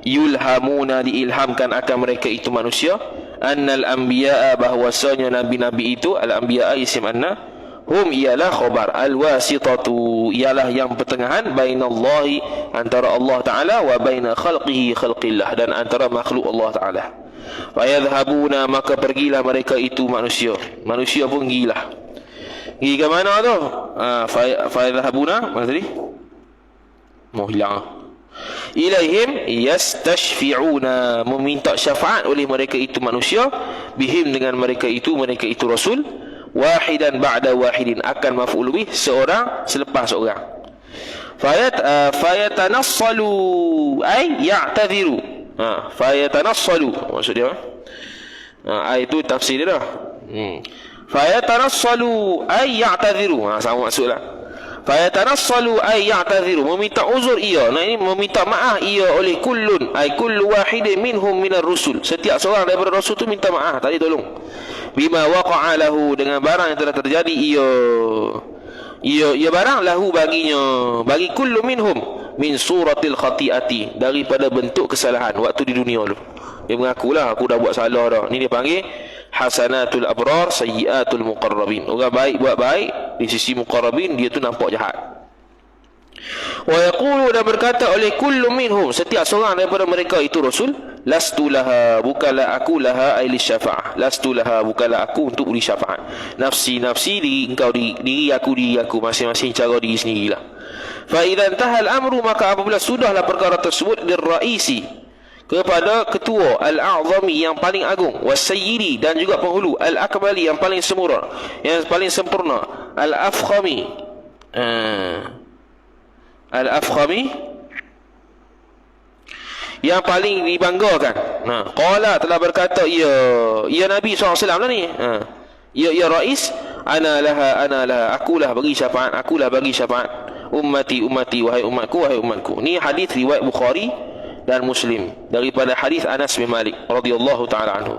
yulhamuna, diilhamkan akan mereka itu manusia, annal anbiya'a, bahwasanya nabi-nabi itu, al-anbiya'a isim anna, hum ialah khabar, al-wasitatu ialah yang pertengahan, bainallahi, antara Allah Ta'ala, wa baina khalqihi khalqillah, dan antara makhluk Allah Ta'ala. Fayadhhabuna, maka pergilah mereka itu manusia pun gilah. Pergi ke mana tu? Fayadhhabuna, mana tadi? Mau hilang. Ilaihim yastashfi'una, meminta syafaat oleh mereka itu manusia, bihim, dengan mereka itu rasul, wahidan ba'da wahidin, akan maf'ul bih, seorang selepas seorang. Fayatanassalu ay ya'tadhiru. Fayatanassalu, maksud dia itu tafsir dia dah. Fayatanassalu ay ya'tadhiru, sama maksudlah. Fayatanassalu ay ya'tadhiru, meminta uzur ia, ini meminta maaf ia, oleh kullun ay kullu wahidin minhum minar rusul, setiap seorang daripada rasul tu minta maaf, tadi tolong, bima waqa'a lahu, dengan barang yang telah terjadi ia barang, lahu baginya, bagi kullu minhum, min suratil khati'ati, daripada bentuk kesalahan waktu di dunia dulu. Dia mengakulah, aku dah buat salah dah. Ni dia panggil hasanatul abrar sayyiatul muqarrabin. Orang baik buat baik, di sisi muqarrabin dia tu nampak jahat. Wa yaqulu, dan berkata oleh kullu minhum, setiap seorang daripada mereka itu rasul, lastu laha, bukanlah aku, laha ay lisyafa'ah, lastu laha, bukanlah aku untuk beri syafaat, nafsi diri engkau, diri aku, masing-masing cara diri sendirilah. Fa idza intahal amru, maka apabila sudahlah perkara tersebut, dirraisi, kepada ketua, al-a'zami, yang paling agung, was-sayyidi, dan juga penghulu, al-akmali, yang paling sempurna, al-afkhami, yang paling dibanggakan. Qala, telah berkata ia Nabi SAW lah ni, ya rais, ana laha, akulah bagi syafaat, ummati, wahai umatku. Ni hadis riwayat Bukhari dan Muslim daripada hadis Anas bin Malik radhiyallahu taala anhu.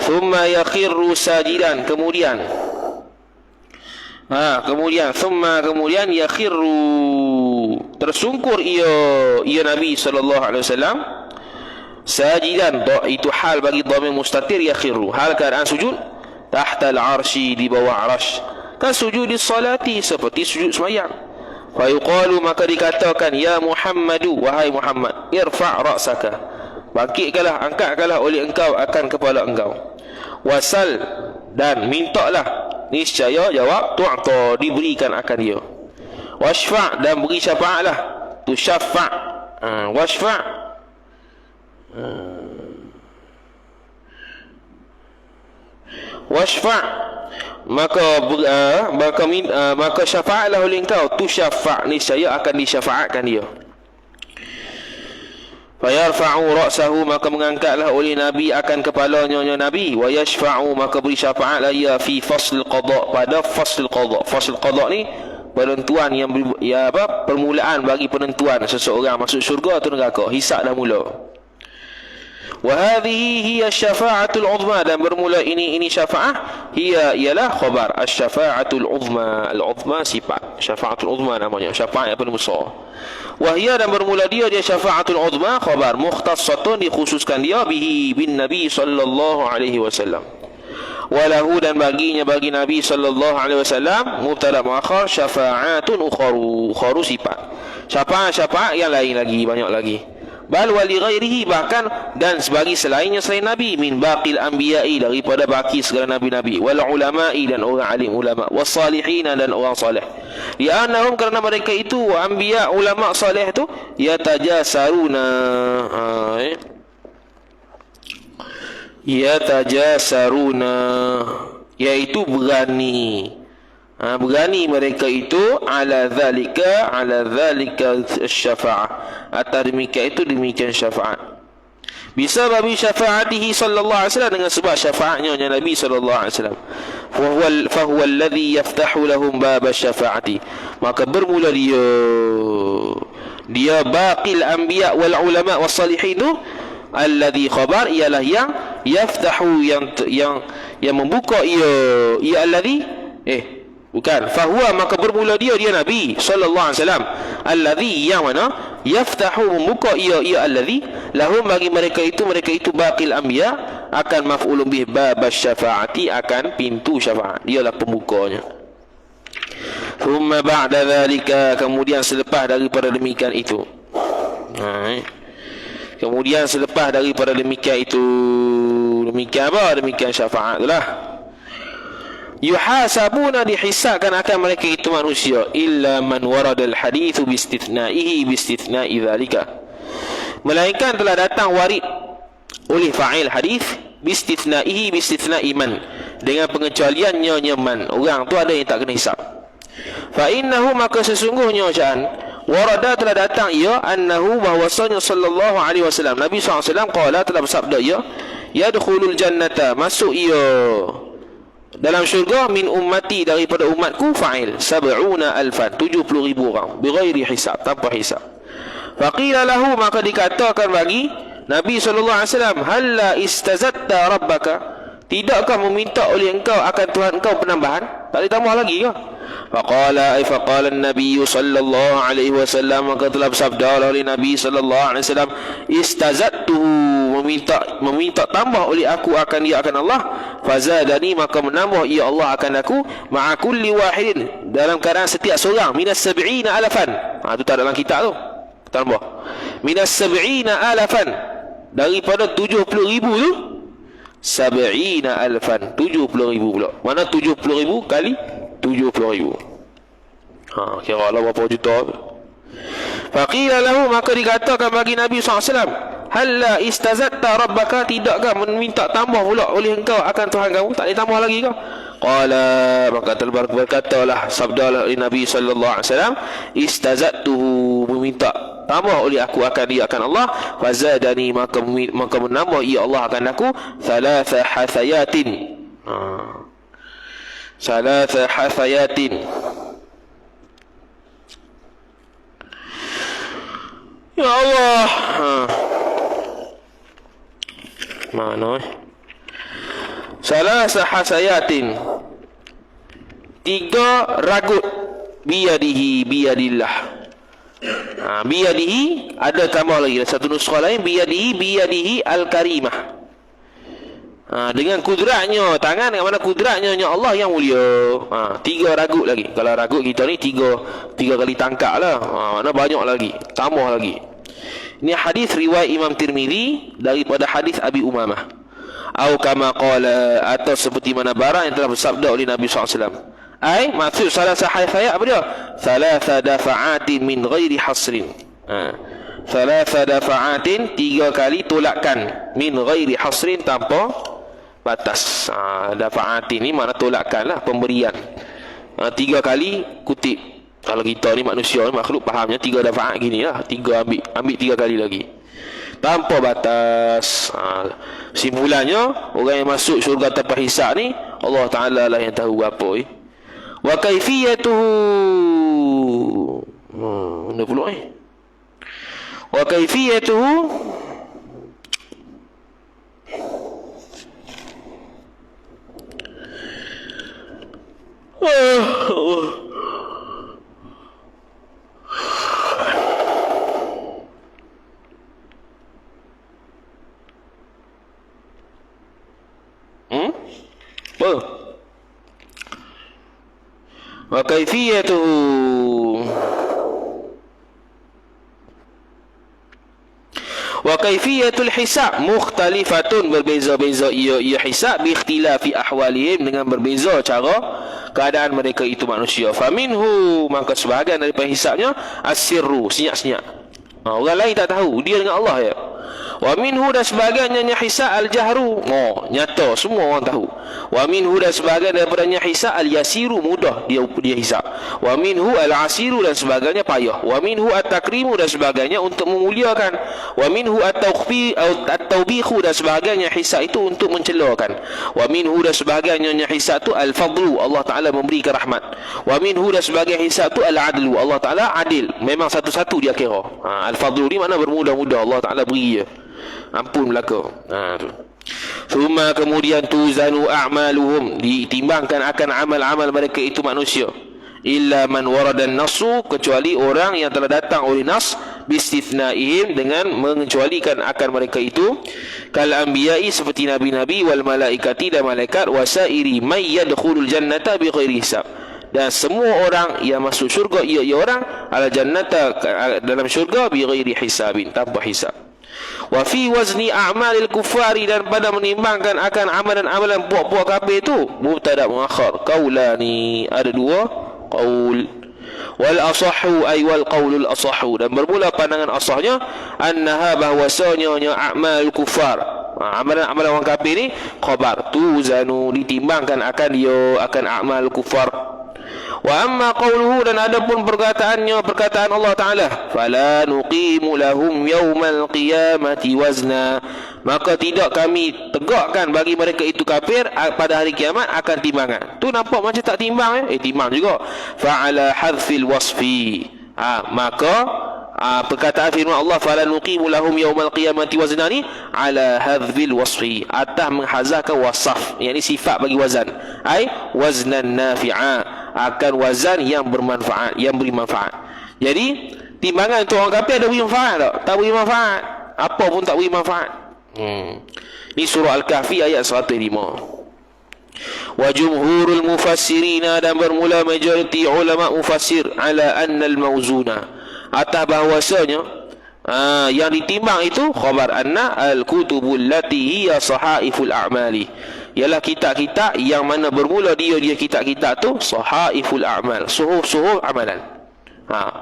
Thumma yakhirru sajidan, kemudian yakhirru, tersungkur ia Nabi sallallahu alaihi wasallam, sajidan, itu hal bagi dhamir mustatir, yakhirru, hal keadaan sujud, tahta al-arsy, di bawah arasy, kan sujud di salati, seperti sujud sembahyang. Fa yuqalu, maka dikatakan, ya Muhammadu, wahai Muhammad, irfa' ra'saka, bangkitkanlah, angkatkanlah oleh engkau akan kepala engkau, wasal, dan mintalah, niscaya, jawab, tu'ta, diberikan akan dia, washfa', dan beri syafaatlah, tu syafa', washfa', maka syafaatlah oleh engkau, tu syafa', niscaya akan disyafaatkan dia. Fayarfa'u ra'sahu, maka mengangkatlah oleh Nabi akan kepalanya Nabi, wa yashfa'u, maka beri syafaatlah ia, fi fasl qada', pada fasl qada' ni penentuan permulaan bagi penentuan seseorang masuk syurga atau neraka, hisab dah mula. Wa hadhihi hiya syafa'atul uzma, dan bermula ini syafa'ah, ialah khabar asy-syafa'atul uzma, al-uzma sifat, syafa'atul uzma namanya, syafaat yang paling besar. Wa hiya, dan bermula dia syafa'atul uzma, khabar mukhtassatun, dikhususkan dia, bihi, bin Nabi sallallahu alaihi wasallam. Walahu, dan bagi Nabi sallallahu alaihi wasallam, mubtada muakhar, syafa'atun ukharu sifat, syafaat yang lain lagi, banyak lagi. Bal wali ghairihi, bahkan dan sebagai selainnya selain Nabi, min baqil anbiya'i, daripada baki segala nabi-nabi, wal ulama'i, dan orang alim ulama, was salihin, dan orang saleh. Li'annahum, kerana mereka itu anbiya, ulama, saleh tu, yatajasaruna, iaitu berani. Berani mereka itu ala zalika syafa'ah, atas demikian syafaat. Bisa babi syafaatihi sallallahu alaihi wasallam, dengan sebab syafaatnya Nabi sallallahu alaihi wasallam. Fa huwa alladhi yaftahu lahum bab syafaati, maka bermula dia baqil anbiya wal ulama was salihin tu, alladhi khabar ialah yang yaftahu, yang membuka ia alladhi bukan fahuwa, maka bermula dia Nabi sallallahu alaihi wasallam, alladhi yang mana yaftahu, membuka ia alladhi lahum, bagi mereka itu baqil anbiya, akan maf'ulun bih bab syafaati, akan pintu syafaat, dialah pembukanya. Thumma ba'da dhalika, kemudian selepas daripada demikian itu, kemudian selepas daripada demikian itu, demikian apa? Demikian syafaat itulah. Yuhasabuna, dihisabkan akan mereka itu manusia, illa man warada al-hadithu bistithna'ihi bistithna'i dhalika, melainkan telah datang warid oleh fa'il hadis bistithna'ihi bistithna'i man, dengan pengecualiannya man, orang tu ada yang tak kena hisab. Fa innahu, maka sesungguhnya sya'an warada, telah datang ia, annahu, bahwasanya sallallahu alaihi wasallam, Nabi SAW qala, telah bersabda ia, yadkhulul jannata, masuk ia dalam syurga, min ummati, daripada umatku, fa'il 70,000, 70,000 orang, bighairi hisab, tanpa hisab. Faqila lahu, maka dikatakan bagi Nabi SAW, halla istazatta rabbaka, tidakkah meminta oleh engkau akan Tuhan engkau penambahan, tak ditambah lagi ke? Faqala an-nabiy sallallahu alaihi wasallam, maka telah bersabda oleh Nabi sallallahu alaihi wasallam, istazattuhu, meminta tambah oleh aku akan dia akan Allah, fazadani, maka menambah ia Allah akan aku, ma'a kulli wahidin, dalam keadaan setiap seorang, minas 70,000, tu tak dalam kitab tu, tambah minas 70,000, daripada 70,000 tu 70,000, 70,000 pula. Mana 70,000 kali 70,000? Kira lah berapa juta. Faqila lahu, maka dikatakan bagi Nabi SAW, halla istazatta rabbaka, tidakkah meminta tambah pula oleh engkau akan Tuhan kamu, tak ditambah lagi kau? Qala, maka telah berkatalah, sabda oleh Nabi SAW, istazattuhu, meminta tambah oleh aku akan dia akan Allah, fazadani, maka menambah ia Allah akan aku, thalatha hathayatin, thalatha hathayatin. Ya Allah, mana thalatha hathayatin, 3 ragut, biyadillah. Biyadihi, ada tambah lagi satu nuskah lain, biyadihi al-karimah, dengan kudratnya, tangan dengan mana kudratnya Allah yang mulia. 3 ragut lagi. Kalau ragut kita ni 3 kali tangkap lah, mana banyak lagi, tambah lagi. Ini hadis riwayat Imam Tirmizi daripada hadis Abi Umamah, atau kama qala, atau seperti mana barang yang telah bersabda oleh Nabi SAW. Maksud salah sahaya apa dia? Thalatha dafa'atin min ghairi hasrin. Thalatha dafa'atin, 3 kali tolakan, min ghairi hasrin, tanpa batas. Dafa'atin ni makna tolakan lah, pemberian. 3 kali kutip. Kalau kita ni manusia ni, makhluk, fahamnya 3 dafa'at gini lah, 3 ambil 3 kali lagi, tanpa batas. Simpulannya, orang yang masuk syurga tanpa hisab ni, Allah Ta'ala lah yang tahu apa. Wa kaifiyatuhu, mana pula wa kaifiyatuhu, wa kaifiyatuhu, wa kaifiyatul hisab mukhtalifatun, berbeza-beza ia hisab, bi ikhtilafi ahwalihim, dengan berbeza cara keadaan mereka itu manusia. Faminhu, maka sebahagian daripada hisabnya, as-sirru, senyap-senyap, orang lain tak tahu, dia dengan Allah ya. Wa minhu dan sebagainya hisab al-jahru, nyata semua orang tahu. Wa minhu dan sebagainya daripadanya hisab al-yasiru, mudah dia hisab. Wa minhu al-asiru dan sebagainya payah. Wa minhu at-takrimu dan sebagainya untuk memuliakan. Wa minhu at-tawbihu dan sebagainya hisab itu untuk mencelakan. Wa minhu dan sebagainya hisab itu al-fadlu, Allah Taala memberikan rahmat. Wa minhu dan sebagainya hisab itu al-adlu, Allah Taala adil, memang satu-satu dia kira. Al-fadlu ni makna bermudah-mudah, Allah Taala beri je, ampun belaka. Thumma kemudian tuzanu a'maluhum, ditimbangkan akan amal-amal mereka itu manusia. Illa man waradan nasu, kecuali orang yang telah datang oleh nas bistithnaihim, dengan mengecualikan akan mereka itu, kal anbiya'i seperti nabi-nabi, wal malaikati dan malaikat, wasairi may yadkhulul jannata bighairi hisab, dan semua orang yang masuk syurga ia orang ala jannata dalam syurga bighairi hisabin, tanpa hisab. Wa fi wazni a'malil kufari, dan pada menimbangkan akan amalan-amalan puak-puak kafir itu, mubtada muakhar, qaulani, ada dua qaul. Wal asahhu ay wal qaulul asahhu, dan bermula pandangan asahnya annaha, bahwasanya a'mal kufar, amalan-amalan orang kafir ni khabar, tuzanu ditimbangkan akan dia akan a'mal kufar. Wa amma qawluhu, dan adapun perkataan Allah Ta'ala, fala nuqimu lahum yawmal qiyamati wazna, maka tidak kami tegakkan bagi mereka itu kafir pada hari kiamat akan timbangan. Tu nampak macam tak timbang timbang juga. Fa'ala hadfil wasfi, maka perkataan firman Allah fala nuqimu lahum yawmal qiyamati wazna ni ala hadfil wasfi, atas menghazahkan wasaf, yakni sifat bagi wazan, ai waznan nafi'a, akan wazan yang bermanfaat, yang beri manfaat. Jadi timbangan untuk orang kafir ada beri manfaat tak? Tak beri manfaat, apa pun tak beri manfaat. Ini surah Al-Kahfi ayat 105. Wa jumhurul mufassirina, dan bermula majoriti ulama mufassir ala anna al-mawzuna, atas bahwasanya yang ditimbang itu khabar anna al-kutubul lati hiya sahaiful a'mali, ialah kitab-kitab yang mana bermula dia kitab-kitab tu sahaiful a'mal, suhuf-suhuf amalan.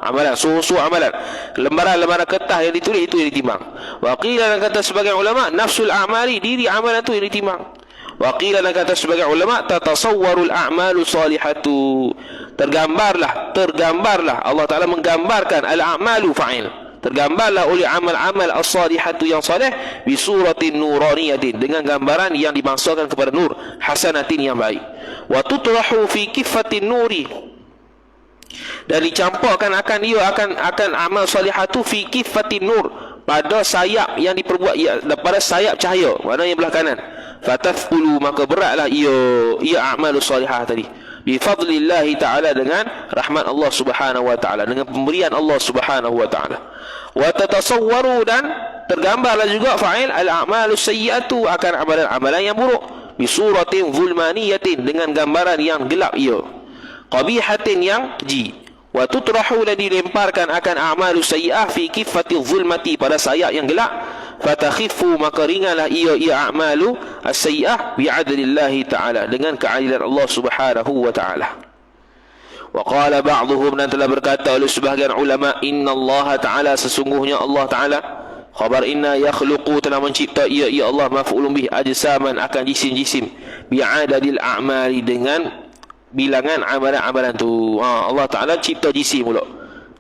Amalan, suhuf-suhuf amalan, lembaran-lembaran kertas yang ditulis itu yang ditimbang. Wa qila, dan kata sebagian ulama, nafsul a'mali, diri amalan tu yang ditimbang. Wa qila, dan kata sebagian ulama, tatasawwarul a'malu salihatu, tergambarlah Allah Ta'ala menggambarkan al-a'malu fa'il, tergambarlah oleh amal-amal as-salihatu yang salih, bi suratin nuraniyatin, dengan gambaran yang dibangsakan kepada nur, hasanatin yang baik. Wa tutrahu fi kifatin nuri, dan dicampurkan akan dia akan amal salihatu fi kifatin nur, pada sayap yang diperbuat pada sayap cahaya, maknanya belah kanan. Fatathqulu, maka beratlah ia amalus salihah tadi, bi fadlillahi ta'ala, dengan rahmat Allah Subhanahu wa ta'ala, dengan pemberian Allah Subhanahu wa ta'ala. Wa tatasawwaru, dan tergambarlah juga fa'il al-a'malus sayyi'atu, akan amalan-amalan yang buruk, bi suratin zulmaniyatin, dengan gambaran yang gelap qabihatin, yang keji. Wa tutrahu, dan dilemparkan akan a'malus sayyi'ah fi kifati zulmati, pada sayap yang gelap. Fatakhifu, maka ringanlah ia a'malu as-sayyi'ah bi'adlillahi ta'ala, dengan keadilan Allah Subhanahu wa ta'ala. Wa qala ba'dhum, dan telah berkata oleh sebahagian ulama, inna Allah ta'ala, sesungguhnya Allah ta'ala, khabar inna yakhluqu, telah mencipta ia Allah, maf'ulun bih, ajsaman, akan jisim-jisim, bi'adadil a'mali, dengan bilangan amalan-amalan tu. Allah Ta'ala cipta jisim pula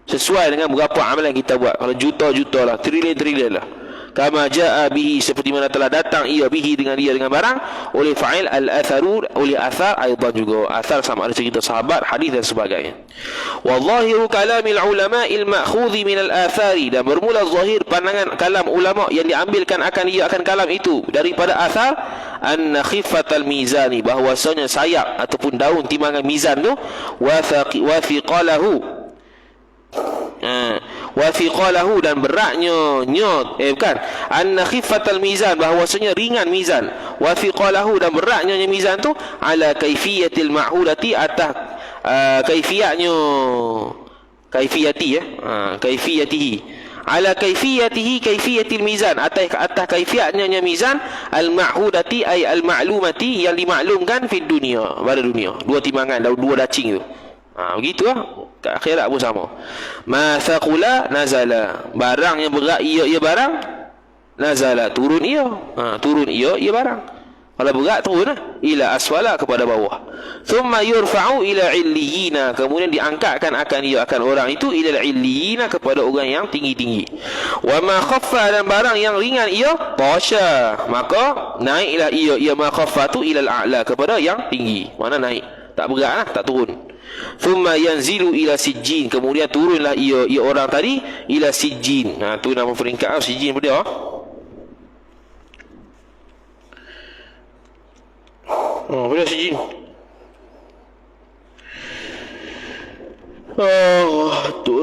sesuai dengan berapa amalan kita buat. Kalau juta-juta lah, trilion-trilion lah. Kama ja'a bihi, seperti mana telah datang ia bihi, dengan barang, oleh fa'il al-atharu, oleh athar aidan juga. Athar sama ada cerita sahabat, hadis dan sebagainya. Wa zahiru kalamil ulama'il ma'khudhi minal athari, dan bermula zahir pandangan kalam ulama yang diambilkan akan kalam itu daripada athar, anna khiffatal mizani, bahwasanya sayap ataupun daun timbangan mizan tu, wa thiqalahu, wa thiqalahu, dan beratnya anna khiffatal mizan, bahwasanya ringan mizan, wa thiqalahu, dan beratnya mizan tu, ala kaifiyatil ma'hudati, atas kaifiyatihi ala kaifiyatil mizan, atas kaifiatnya mizan, al-ma'hudati ay al-ma'lumati, yang dimaklumkan fi dunia, pada dunia, dua timbangan, dua dacing tu. Begitu lah, kat akhirat pun sama. Ma thaqula nazala, barang yang berat ia barang nazala, turun ia. Turun ia barang. Kalau berat turun lah. Ila asfala, kepada bawah. Thumma yurfa'u ila illiyina, kemudian diangkatkan akan ia, akan orang itu, ila illiyina, kepada orang yang tinggi-tinggi. Wa ma khaffa, dan barang yang ringan ia, tasha, maka naiklah ia ma khaffa tu ila al-a'la, kepada yang tinggi. Mana naik? Tak berat lah, tak turun. Thumma yanzilu ila sijjin, kemudian turunlah ia orang tadi ila sijjin. Tu nama peringkat sijjin pada dia. Bila sijjin? Tu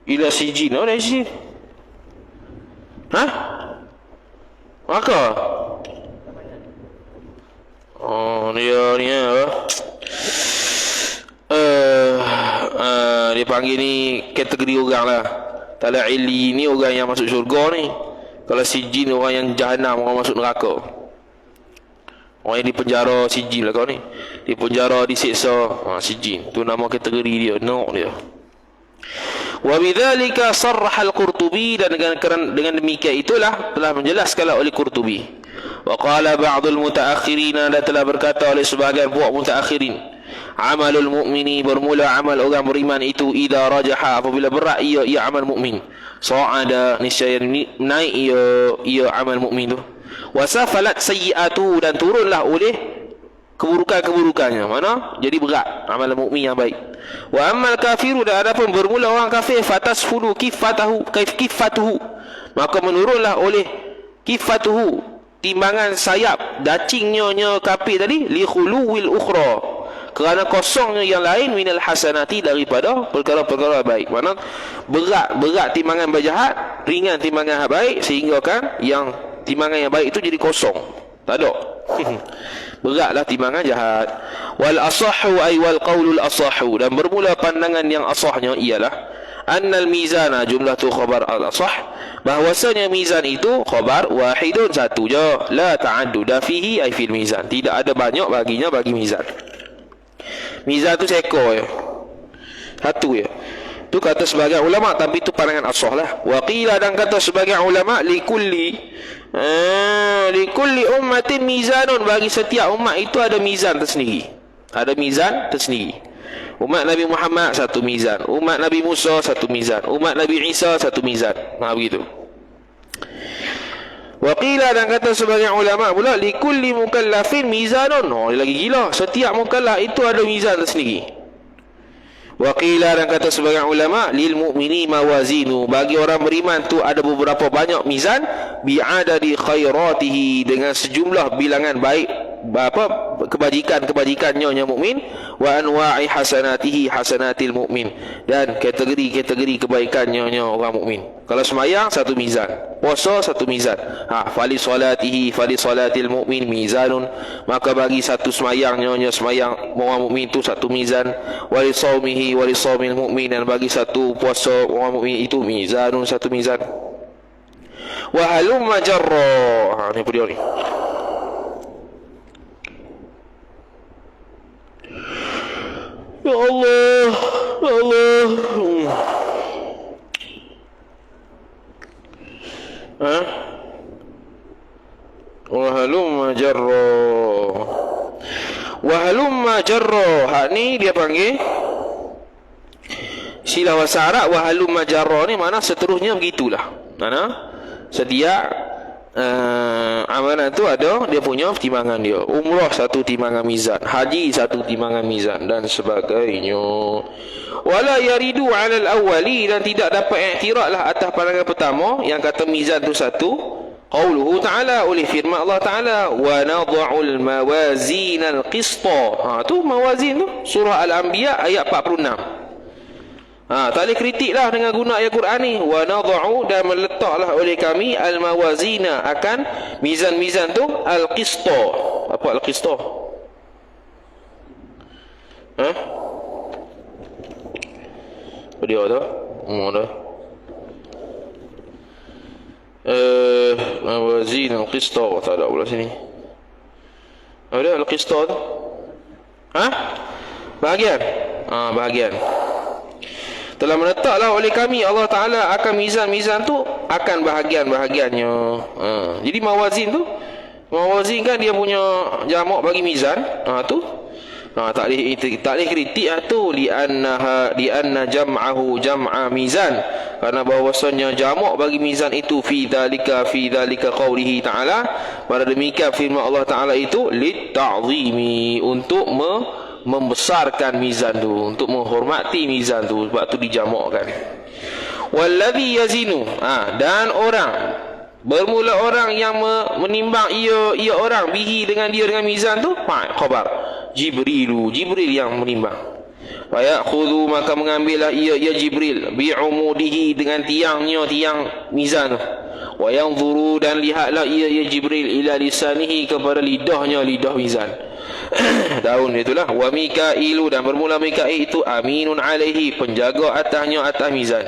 ila sijjin. Mana sijjin? Maka dia ni dia panggil ni kategori orang lah. Tala ili ni orang yang masuk syurga ni. Kalau sijjin orang yang jahanam, orang masuk neraka. Orang yang dipenjara sijjin lah kau ni. Dipenjara, disiksa, sijjin. Tu nama kategori dia, dia. Wa bidzalika sarraha al-Qurtubi, dan dengan demikian itulah telah menjelaskanlah oleh Qurtubi. Wa qala ba'dul mutaakhirin, dan telah berkata oleh sebahagian puak mutaakhirin, amalul mu'mini, bermula amal orang beriman itu, idza rajaha, apabila berat ia amal mukmin, sa'ada, niscaya naik ia amal mukmin tu, wa safalat sayyi'atu, dan turunlah oleh keburukan-keburukannya. Mana? Jadi berat amal mukmin yang baik. Wa ammal kafiru, dan adapun bermula orang kafir, fatasfulu kifatuhu, maka menurunlah oleh kifatuhu, timbangan sayap dacingnya kafir tadi, li khuluwil ukhra, kerana kosongnya yang lain, minal hasanati, daripada perkara-perkara baik. Mana berat timbangan berjahat, ringan timbangan baik, sehingga kan yang timbangan yang baik itu jadi kosong, tak ada. Beratlah timbangan jahat. Wal asahhu ay wal qaulul asahhu, dan bermula pandangan yang asahnya ialah annal mizana, jumlah tu khabar al asah, bahwasanya mizan itu khabar wahidun, satu je, la ta'adduda fihi ay fil mizan, tidak ada banyak baginya bagi mizan. Mizan tu seekor je, satu je. Tu kata sebagian ulama, tapi tu pandangan asah lah. Wa qila, dan kata sebagian ulama, likulli ummatin mizanun, bagi setiap umat itu ada mizan tersendiri. Ada mizan tersendiri. Umat Nabi Muhammad satu mizan, umat Nabi Musa satu mizan, umat Nabi Isa satu mizan. Begitu. Wa qila, dan kata sebagian ulama pula, likulli mukallafin mizanun. Dia lagi gila. Setiap mukallaf itu ada mizan tersendiri. Wa qila, dan kata sebagian ulama, lil mu'mini mawazinu, bagi orang beriman tu ada beberapa banyak mizan, bi'adadi khairatihi, dengan sejumlah bilangan baik, kebajikannya yang mukmin, wa anwa'i hasanatihi hasanatil mukmin, dan kategori-kategori kebaikannya orang mukmin. Kalau sembahyang satu mizan, puasa satu mizan. Fali salatil mukmin mizanun, maka bagi satu sembahyangnya sembahyang orang mukmin itu satu mizan. Wali saumihi wali saumil mukmin, dan bagi satu puasa orang mukmin itu mizanun, satu mizan. Wa halumma jarra, ni video ni. Ya Allah, ya Allah. Wahalumma jarra. Hak ni dia panggil silah bahasa Arab. Wahalumma jarra ni mana seterusnya begitulah. Mana setiap amalan tu ada dia punya timbangan dia. Umrah satu timbangan mizan, haji satu timbangan mizan, dan sebagainya. Wala yaridu 'ala al-awwali, dan tidak dapat i'tiradlah atas pandangan pertama yang kata mizan tu satu. Qauluhu ta'ala, oleh firman Allah Ta'ala, wa nadha'ul mawazin al-qista. Tu mawazin tu surah Al-Anbiya ayat 46. Tak boleh kritiklah dengan guna ayat Quran ni. Wa nadha'u, dan meletaklah oleh kami, al-mawazina, akan mizan-mizan tu, al-qista. Apa al-qista? Apa dia tu? Mawazin wazin al-qista. Tak ada pula sini. Ada al-qista tu? Ha? Bahagian. Bahagian. Telah menetaplah oleh kami Allah Ta'ala akan mizan-mizan tu akan bahagian-bahagiannya. Jadi mawazin tu, mawazin kan dia punya jamak bagi mizan. Tu tak boleh kritik tu lianna jam'ahu jam'a mizan, karena bahwasanya jamak bagi mizan itu fi dzalika qaulihi ta'ala, pada demikian firman Allah Ta'ala itu litta'zimi, untuk membesarkan mizan tu, untuk menghormati mizan tu, sebab tu dijamakkan. Walladhi yazinu, dan orang bermula orang yang menimbang ia orang bihi dengan dia dengan mizan tu, khabar Jibril yang menimbang. Wa ya'khudhu, maka mengambillah ia Jibril bi'umudihi, dengan tiang mizan tu. Wa yanzuru, dan lihatlah ia Jibril ila lisanihi, kepada lidah mizan. Daun itulah. Wa Mikailu, dan bermula Mikail itu aminun alaihi, penjaga atas mizan.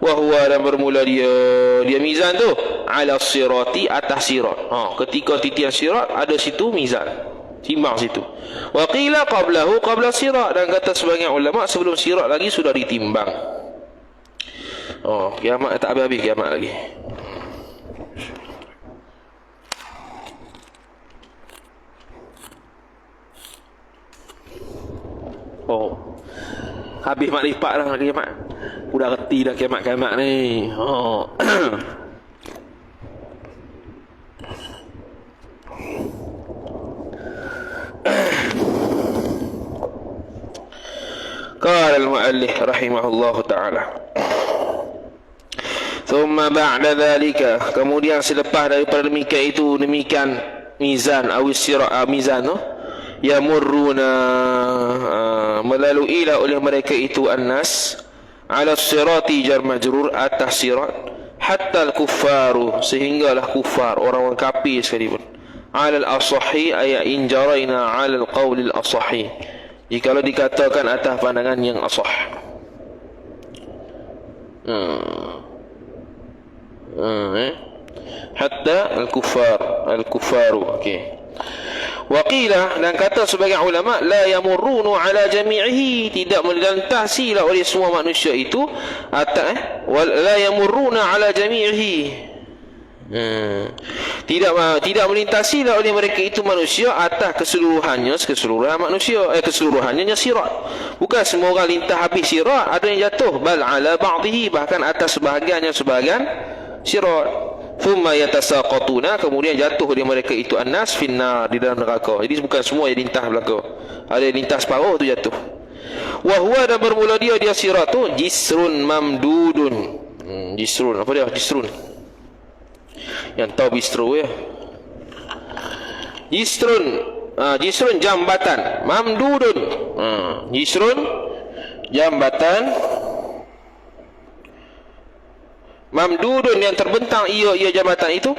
Wa huwa, dan bermula dia mizan tu ala sirati, atas sirat. Ketika titian sirat ada situ mizan, timbang situ. Wa qila qablahu qabla sirat, dan kata sebagian ulama sebelum sirat lagi sudah ditimbang. Kiamat tak habis kiamat lagi. Habis makrifat dah kiamat. Udah reti dah kiamat ni. Qala al-muallif rahimahullahu ta'ala, thumma ba'da dhalika, kemudian selepas daripada demikian mizan awis sirat, mizan yamurruna, melaluilah oleh mereka itu annas ala sirati jar majrur, atas sirat, hatta al-kuffaru, sehinggalah kuffar, orang-orang kafir sekalipun, ala al-asahi ay in jaraina ala al-qawl al-asahi, jikalau dikatakan atas pandangan yang asah. Hatta al-kuffaru. Okey. Waqila, dan kata sebagian ulama, la yamurrunu ala jami'ihi, tidak melintasilah oleh semua manusia itu atas la yamurruna ala jami'ihi, tidak melintasilah oleh mereka itu manusia atas keseluruhan manusia, keseluruhannya sirat. Bukan semua orang lintah habis sirat, ada yang jatuh, bal ala ba'dihi, bahkan atas sebahagian sirat. Thumma yatasaqatuna, kemudian jatuh dia mereka itu annas finnar, di dalam neraka. Jadi bukan semua yang lintah belaka, ada yang lintah separuh tu jatuh. Wa huwa, dan bermula dia sirat tu jisrun mamdudun. Jisrun, apa dia jisrun? Yang tahu bistro ya. Jisrun jambatan, mamdudun. Jisrun jambatan, mamdudun, yang terbentang ia jambatan itu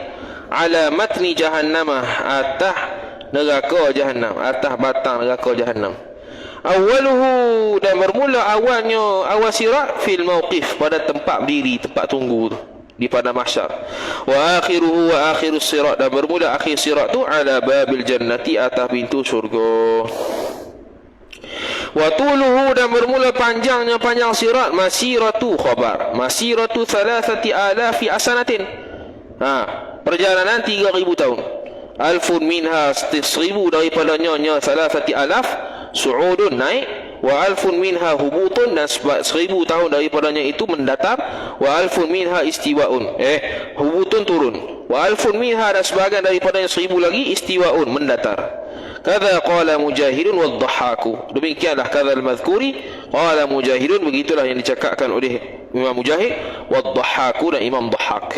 ala matni jahannamah, atas neraka jahannam, atas batang neraka jahannam. Awaluhu, dan bermula awal sirat fil mauqif, pada tempat berdiri, tempat tunggu tu, di pada mahsyar. Wa akhiruhu, wa akhirus sirat, dan bermula akhir sirat tu ala babil jannati, atas pintu syurga. Wa tuluhu, dan bermula panjang sirat masiratu, khabar masiratu 3,000 asanatin, perjalanan 3,000 tahun. Alfun minha, 1,000 daripadanya 3,000 su'udun, naik. Wa alfun minha hubutun, dan 1,000 tahun daripadanya itu mendatar. Wa alfun minha istiwaun, hubutun turun. Wa alfun minha, dan sebahagian daripadanya 1,000 lagi istiwaun, mendatar. Kadza qala Mujahidun wad-Dhahhaku, demikianlah kadza al-madhkuri, qala Mujahidun, begitulah yang dicakapkan oleh Imam Mujahid, wad-Dhahhaku, dan Imam Dhahhak.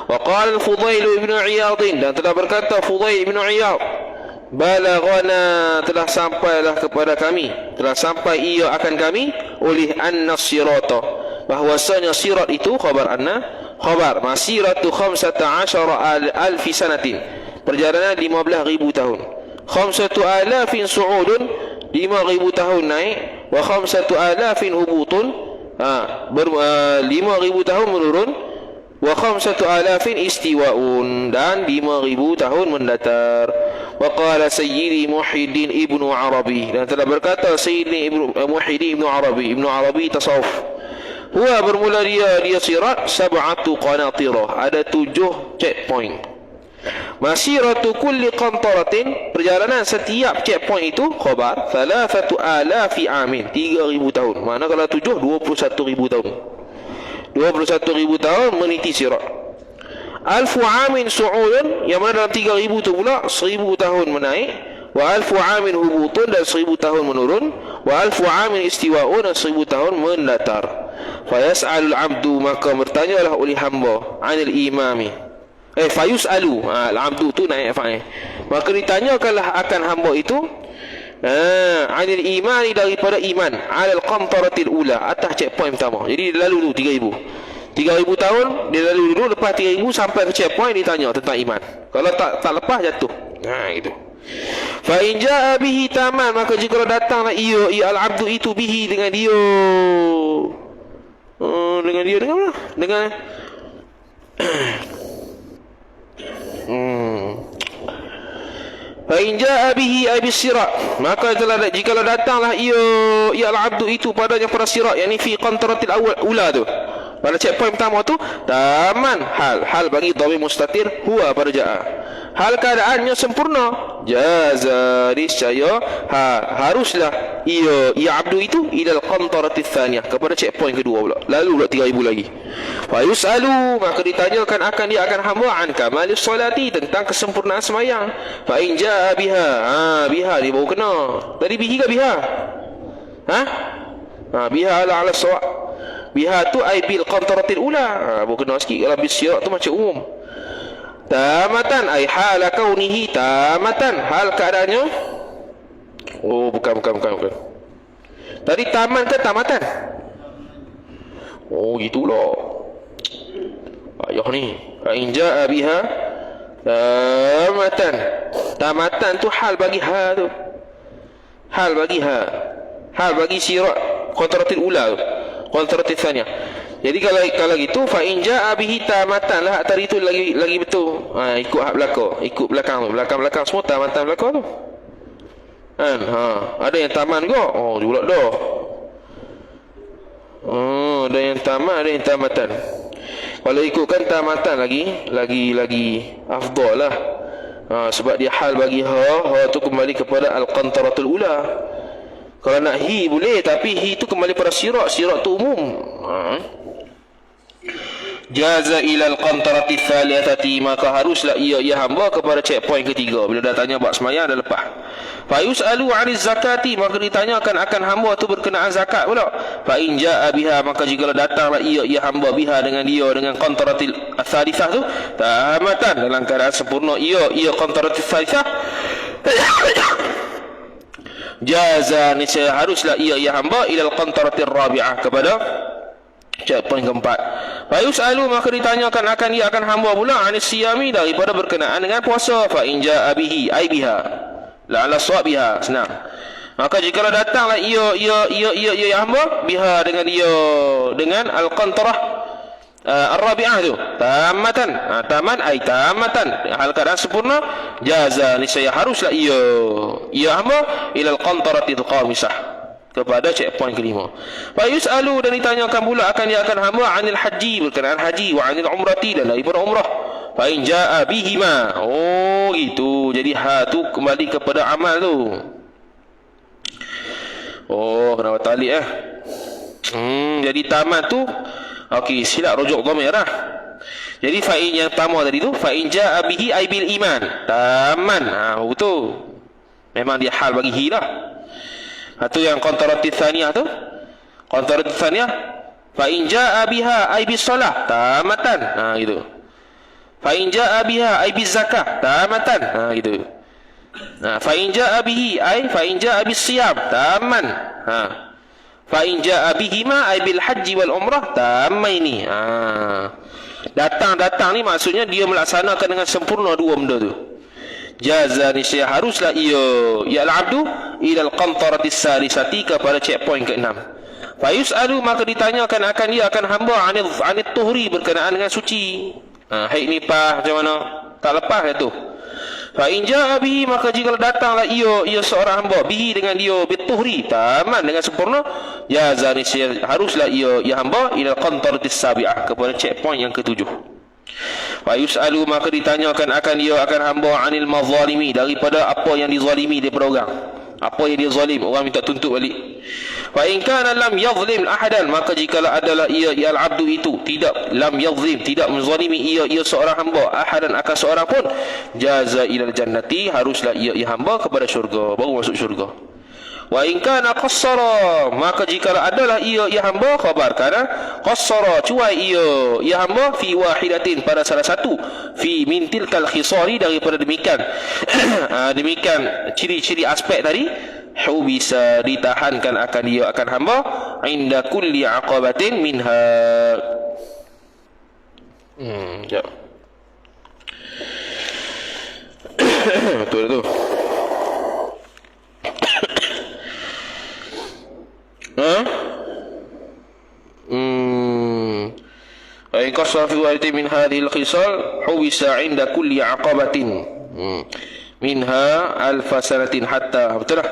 Wa qala al-Fudail ibn Iyad, dan telah berkata Fudail ibn Iyad, balaghana, telah sampailah kepada kami, telah sampai ia akan kami, oleh anna sirata, bahwasanya sirat itu, khabar masiratu 15,000 sanatin, perjalanan 15,000 tahun. 5,000 su'udun, 5,000 tahun naik. Wa 5,000 hubutun, 5,000 tahun menurun. wa 5,000 istiwa'un, dan 5,000 tahun mendatar. Wa qala Sayyidi Muhyiddin Ibnu Arabi, dan telah berkata Sayyidi Muhyiddin Ibnu Arabi tasawuf, huwa bermula dia sirat sab'atu qanatirah, ada 7 checkpoint. Masiratu kulli qantaratin, perjalanan setiap checkpoint itu khabar 3,000 amin, 3,000 tahun. Mana kalau 7, 21,000 tahun. 21,000 tahun meniti sirat. Alfu amin su'udun, yang mana dalam 3,000 tu pula 1,000 tahun menaik. Wa alfu amin hubutun, dan 1,000 tahun menurun. Wa alfu amin istiwa'un, dan 1,000 tahun mendatar. Fayas'alul abdu, maka bertanyalah oleh hamba, anil imami. Fayus'alu, al-abdu tu naik fa'il. Maka ditanyakanlah akan hamba itu anil imani, daripada iman, alal qantaratil ula, atas checkpoint pertama. Jadi dia lalu dulu 3,000 tahun, dia lalu dulu, lepas 3,000 sampai ke checkpoint ditanya tentang iman. Kalau tak lepas jatuh. Gitu. Fa in jaa bihi taman, maka jika datanglah ia al-abdu itu bihi, dengan dia. Dengan mana? Dengan fa in jaa bihi ay bis-sirat, maka jika datanglah ia al-abdu itu padanya pada sirat, yakni fi qantaratil ula tu, pada checkpoint pertama tu, taman hal bagi dhamir mustatir huwa pada jaa, hal keadaannya sempurna, jaza niscaya haruslah ia abdu itu ilal qantaratil tsaniyah, kepada checkpoint kedua pula, lalu pula 3,000 lagi. Fa yusalu, maka ditanyakan akan dia akan hamba an kamalis solati, tentang kesempurnaan sembahyang. Fa in jaa biha, biha ni baru kena. Tadi bihi ke biha? Biha ala sawa. Biha tu ai bil qantaratil ula. Baru kena sikit. Kalau bis sirat tu macam umum. Tamatan ai hala kaunihi tamatan, hal keadaannya. Bukan. Tadi taman ke tamatan? Gitulah. Ayah ni, in jaa biha tamatan tu hal bagi ha tu. Hal bagi sirat qantaratil ula tu, qantaratil tsaniyah. Jadi kalau gitu fa in jaa bihi tamatan lah, tadi tu lagi betul. Ikut hak belakang tu. Belakang semua tamatan belakang tu. Kan? Ada yang taman ke? Juga dah. Ada yang taman, ada yang tamatan. Kalau ikutkan tamatan lagi afdal lah. Sebab dia hal bagi ha tu kembali kepada al-qantaratul ula. Kalau nak hi boleh, tapi hi tu kembali pada sirat tu umum. Jaza ilal qantarati thalithati, maka haruslah ia hamba kepada checkpoint ketiga. Bila dah tanya bab sembahyang dah lepas. Fa yusalu 'anil zakati, maka ditanyakan akan hamba tu berkenaan zakat pula. Fa in jaa biha, maka jika datanglah ia hamba biha dengan dia, dengan qantaratil thalithah tu tamatan, dalam keadaan sempurna ia qantaratil thalithah, jaza niscaya haruslah ia hamba ilal qantaratir rabi'ah, kepada checkpoint keempat. Fa yusalu, maka ditanyakan akan dia akan hamba pula anis siyami, daripada berkenaan dengan puasa. Fa in jaa bihi ay biha la'ala sawabiha, senang. Maka jika datanglah ia hamba biha dengan dia, dengan al-qantarah ar-rabi'ah tu tamatan, taman ay tamatan, hal keadaan sempurna, jaza niscaya haruslah ia hamba ilal qantaratil khamisah, kepada checkpoint kelima. Fa yusalu, dan ditanyakan pula akan dia akan hamba anil haji, berkenaan haji, wa anil umrati, dan daripada umrah. Fa in jaa bihima, gitu. Jadi ha tu kembali kepada amal tu. Kenapa talik jadi taman tu silap rujuk dhamir lah. Jadi fa in yang pertama tadi tu, fa in jaa bihi ay bil iman, taman. Betul. Memang dia hal bagi hi lah. Itu yang qantaratil tsaniyah tu. Qantaratil tsaniyah, fa in jaa biha ay bis solah tamatan, gitu. Fa in jaa biha ay biz zakah tamatan, gitu. Fa in jaa bihi ay fa in jaa bis siyam taman. Fa in jaa bihima ay bil haji wal umrah tamaini. Datang ni maksudnya dia melaksanakan dengan sempurna dua benda tu. Jaza niscaya haruslah ia al-abdu ilal qantaratis salisati, kepada checkpoint ke-6. Fa yus'alu, maka ditanyakan akan dia akan hamba anit tuhri, berkenaan dengan suci. Haid nifas macam mana? Tak lepas dah tu. Fa in jaa bihi, maka jika datanglah ia seorang hamba bihi dengan dia bituhri, taman dengan sempurna, jaza, haruslah ia hamba ila qantaratis sabi'ah, kepada checkpoint yang ketujuh. Fa yus'alu, maka ditanyakan akan dia akan hamba anil mazalimi, daripada apa yang dizalimi daripada orang. Apa yang dia zalim, orang minta tuntut balik. Fa in kana lam yadhlim ahadan, maka jikalau adalah ia al-abdu itu tidak lam yadhlim, tidak menzalimi ia seorang hamba ahadan, akan seorang pun, jaza ilal jannati, haruslah ia hamba kepada syurga, baru masuk syurga. Wa in kana qassara, maka jikalau adalah ia hamba, khabar kana qassara, cuai ia hamba, fi wahidatin, pada salah satu, fi min tilkal khisari, daripada demikian demikian ciri-ciri aspek tadi, hubisa, ditahankan akan dia akan hamba, inda kulli aqabatin minha. Ya. Betul tu. Ay qasra fi wahidin min hadhihi al-khisal hubisa 'inda kulli 'aqabatin minha alf-sanatin hatta. Betul lah.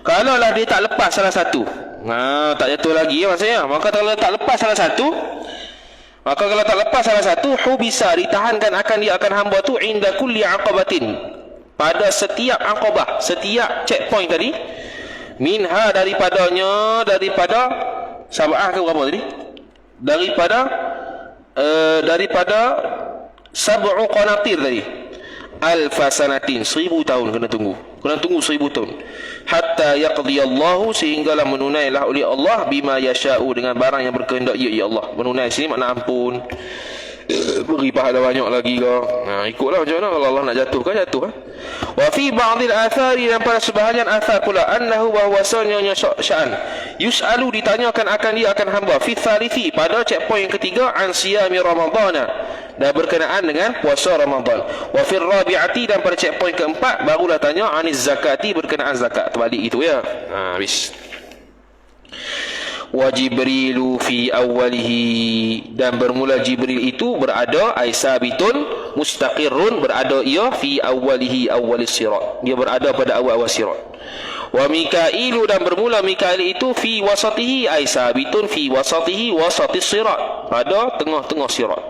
Kalau lah dia tak lepas salah satu, tak jatuh lagi maksudnya. Maka kalau tak lepas salah satu, hubisa, ditahankan akan dia akan hamba tu, 'inda kulli 'aqabatin, pada setiap aqabah, setiap checkpoint tadi, minha, daripada sab'ah ke berapa tadi? Daripada sab'u qanatir tadi, alfasanatin, 1000 tahun kena tunggu 1000 tahun, hatta yaqdiyallahu, sehinggalah menunailah oleh Allah, bima yasha'u, dengan barang yang berkehendak ya Allah. Menunai sini makna ampun, beri pahala banyak lagi ke. Ikutlah macam mana, kalau Allah nak jatuhkan, jatuh. Wa fi ba'dil athari, dan pada sebahagian athar pula, annahu bahwasanya sya'an yus'alu, ditanyakan akan dia akan hamba, fi thalithi, pada checkpoint yang ketiga, an siyami ramadhana, dan berkenaan dengan puasa Ramadan. Wa fi rabi'ati, dan pada checkpoint keempat, barulah tanya aniz zakati, berkenaan zakat. Terbalik itu ya. Habis. Wa Jibrilu fi awwalihi, dan bermula Jibril itu berada, ay sabitun mustaqirrun, berada ia, fi awwalihi, awwalis sirat, dia berada pada awal-awal sirat. Wa Mikailu, dan bermula Mikail itu, fi wasatihi, ay sabitun fi wasatihi, wasatis sirat, pada tengah-tengah sirat.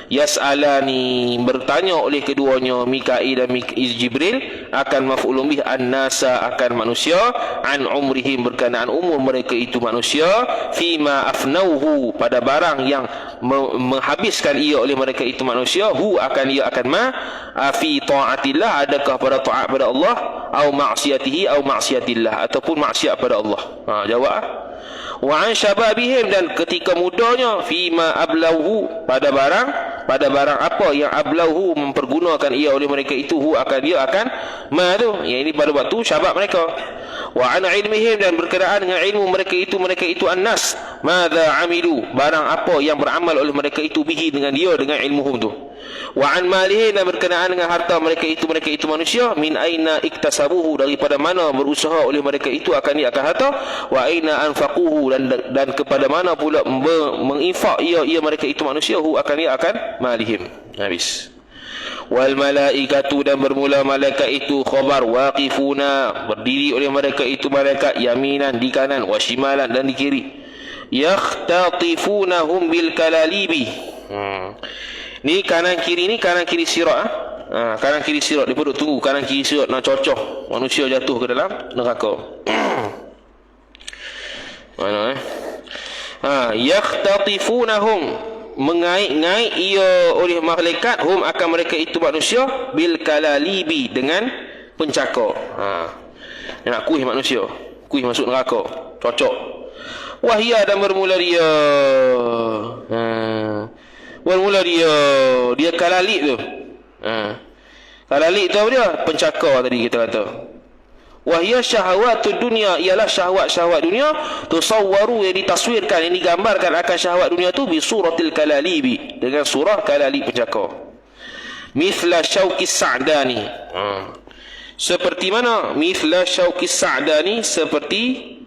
Yas'alani, bertanya oleh keduanya, Mikail dan Jibril, akan maf'ulun bih, an-nasa, akan manusia, an umrihim, berkenaan umur mereka itu manusia, fima afnauhu, pada barang yang menghabiskan ia oleh mereka itu manusia, hu, akan ia akan fi ta'atillah, adakah pada taat pada Allah, au ma'siyatihi, au ma'siyatillah, ataupun maksiat pada Allah. Jawab. Wa an syababihim, dan ketika mudanya, fima ablauhu, pada barang apa yang ablauhu, mempergunakan ia oleh mereka itu, hu, akan dia akan tu, yang ini pada waktu syabab mereka. Wa an ilmihim, dan berkenaan dengan ilmu mereka itu annas, madza amilu, barang apa yang beramal oleh mereka itu, bihi, dengan dia, dengan ilmuhum tu. Wa an malihim, dan berkenaan dengan harta mereka itu manusia, min aina iktasabuhu, daripada mana berusaha oleh mereka itu akan dia akan harta, wa aina anfaquhu, dan kepada mana pula menginfak ia mereka itu manusia, hu, akan dia akan malihim. Habis. Wal malaikatu, dan bermula malaikat itu, khabar, waqifuna, berdiri oleh mereka itu malaikat, yaminan, di kanan, wa shimalan, dan di kiri, yakhtatifunahum bil kalalibi. Ni kanan kiri, ni kanan kiri sirat. Kanan kiri sirat, dia duduk tunggu kanan kiri sirat, nak cocok manusia jatuh ke dalam neraka. Mana yakhtatifunahum, mengait-ngait ia oleh malaikat, hum, akan mereka itu manusia, bil kalalibi, dengan pencakar. Nak kuih manusia, kuih masuk neraka, cocok. Wahia, dan bermula dia dia kalalik tu. Kalalik tu apa dia? Pencakar tadi kita kata. Wahia syahwatud dunia, ialah syahwat-syahwat dunia, tusawwaru, yang ditaswirkan, yang digambarkan akan syahwat dunia tu, bi suratil kalalibi, dengan surah kalali, pencakar. Mithla syauqis sa'dani, seperti mana? Mithla syauqis sa'dani, seperti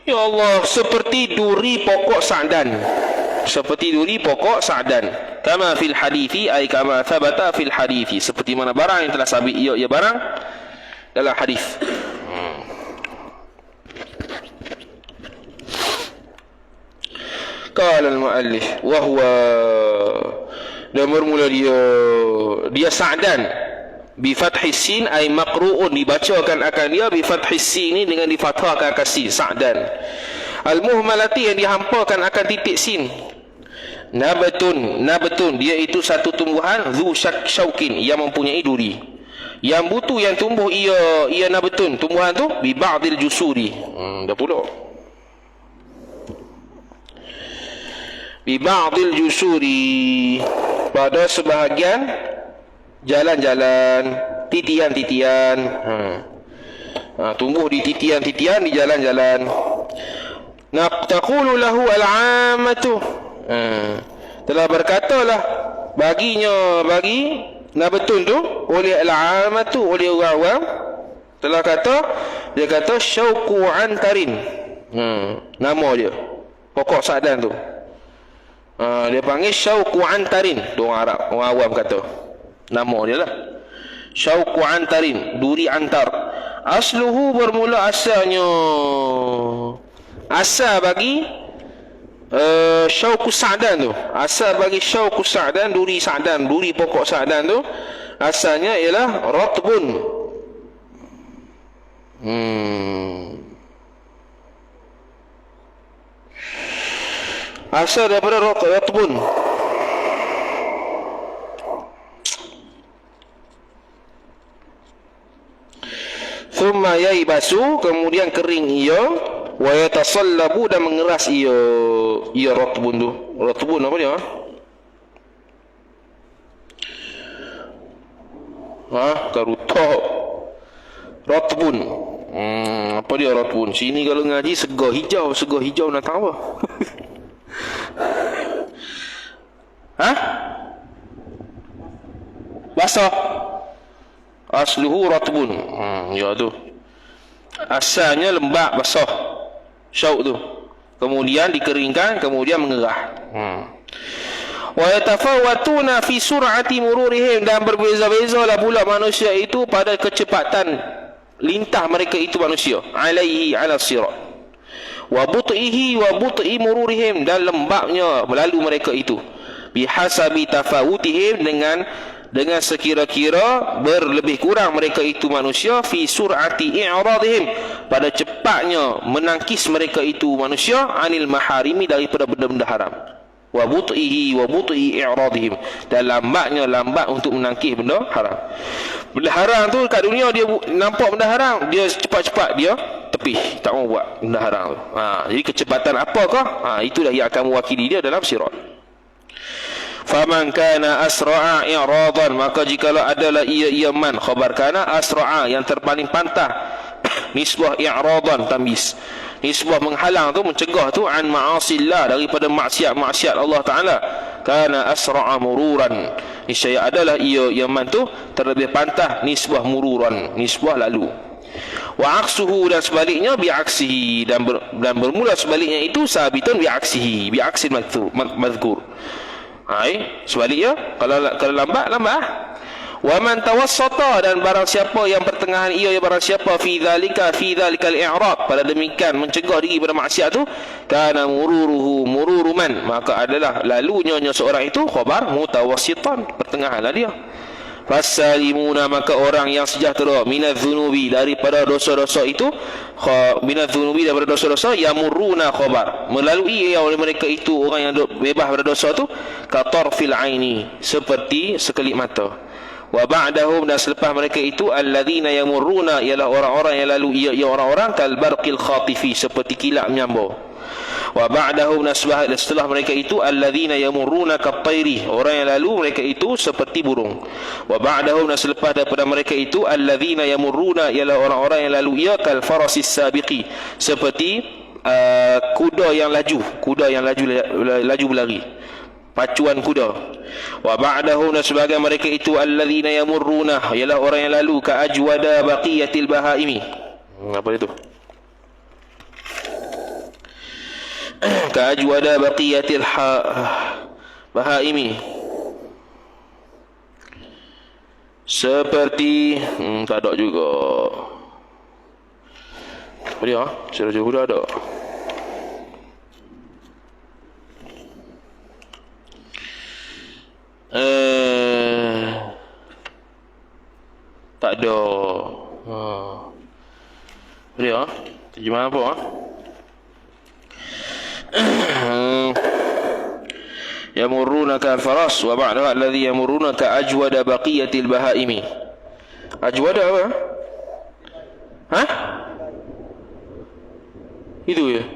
Ya Allah, seperti duri pokok sa'dan. Seperti duri pokok sa'dan. Kama fil hadithi, ay kama thabata fil hadithi. Seperti mana barang yang telah sabit ia barang dalam hadis. Qala al-muallif wa huwa, dan bermula dia sa'dan bi fathis sin ay maqru'un, dibacakan akan dia bi fathis sin ni dengan difathahkan akan sin, sa'dan. Al-muhmalati, yang dihampakan akan titik sin. Nabatun dia itu satu tumbuhan zu syaukin, yang mempunyai duri. Yang butu yang tumbuh ia nabatun, tumbuhan tu bi ba'dil jusuri. Dah pula bi ba'dil jusuri, pada sebahagian jalan-jalan, titian-titian. Tumbuh di titian-titian, di jalan-jalan. Taqulu lahu al-'ammatu, telah berkatalah bagi nabatun tu oleh al-'ammatu, oleh orang awam, telah kata, dia kata syauqu antarin. Nama dia pokok sa'dan tu. Dia panggil syauqu antarin. Orang Arab, orang awam kata nama dia lah syauqu antarin, duri antar. Asluhu, bermula asalnya, asal bagi syauqu sa'dan tu, asal bagi syauqu sa'dan, duri sa'dan, duri pokok sa'dan tu asalnya ialah ratbun. Asal daripada ratbun. Thumma yaibasu, kemudian kering ia, wa yatasallabu, dan mengeras ia ratbun tu. Ratbun apa dia? Karutok. Ratbun. Apa dia ratbun? Sini kalau ngaji segar hijau nak tahu apa? Basah. Asluhu ratbun. Ya tu. Asalnya lembab, basah. Syauq tu. Kemudian dikeringkan, kemudian mengerah. Wa yatafawatuna fi sur'ati mururihim, dan berbeza-bezalah pula manusia itu pada kecepatan lintah mereka itu manusia. Alaihi ala sirat. Wa but'ihi wa but'i mururihim, dan lembabnya melalu mereka itu. Bihasabi tafawutihim, dengan sekira-kira berlebih kurang mereka itu manusia, fi sur'ati i'radihim, pada cepatnya menangkis mereka itu manusia, anil maharimi, daripada benda-benda haram. Wa but'ihi wa but'i i'radihim, dan lambat untuk menangkis benda haram. Benda haram tu kat dunia dia nampak benda haram, dia cepat-cepat dia tepih, tak mau buat benda haram tu. Jadi kecepatan apakah? Itulah yang akan mewakili dia dalam sirat. Faman kana asra'a i'radan, maka jikalau adalah ia man, khabar kana asra'a, yang terpaling pantah, nisbah i'radan tamyiz, nisbah menghalang tu, mencegah tu, an ma'asillah, daripada maksiat Allah Ta'ala, kana asra'a mururan, niscaya adalah ia man tu terlebih pantah, nisbah mururan, nisbah lalu. Wa aksuhu, dan sebaliknya bi'aksihi, dan bermula sebaliknya itu sabitun bi'aksihi, bi'aksil madhkur. Sebaliknya kalau lambat. Wa man tawassata, dan barang siapa yang pertengahan ia, barang siapa fi dzalikal i'rad, pada demikian mencegah diri pada maksiat tu, kana mururuhu mururu man, maka adalah lalunya seorang itu khabar mutawassitan, pertengahanlah dia. Fasalimuna, maka orang yang sejahtera, minadzunubi, daripada dosa-dosa itu, minadzunubi, daripada dosa-dosa, yamurruna khabar, melalui oleh mereka itu orang yang bebas daripada dosa itu, katarfil aini, seperti sekelip mata. Wa ba'dahum, dan selepas mereka itu, alladzina yamurruna, ialah orang-orang yang lalu ia orang-orang, kalbarqil khatifi, seperti kilat menyambar. Wa ba'dahum, dan setelah mereka itu, alladzina yamurruna kattairi, orang yang lalu mereka itu seperti burung. Wa ba'dahum, dan selepas daripada mereka itu, alladzina yamurruna, ialah orang-orang yang lalu ia, kal farasis sabiqi, seperti kuda yang laju berlari, pacuan kuda. Wa ba'dahum, dan sebagian mereka itu, alladzina yamurruna, ialah orang yang lalu, ka ajwada baqiyatil bahaimi. Apa itu? Ka'ajwada baqiyatil bahaimi, seperti tak ada juga. Dia Sirah Huda ada. Tak ada. Dia terjemah apa? Yamurrunaka al-faras wa ba'daha alladhi yamurrunaka ajwada baqiyatil bahaimi. Ajwada apa? Hah? Itu ya.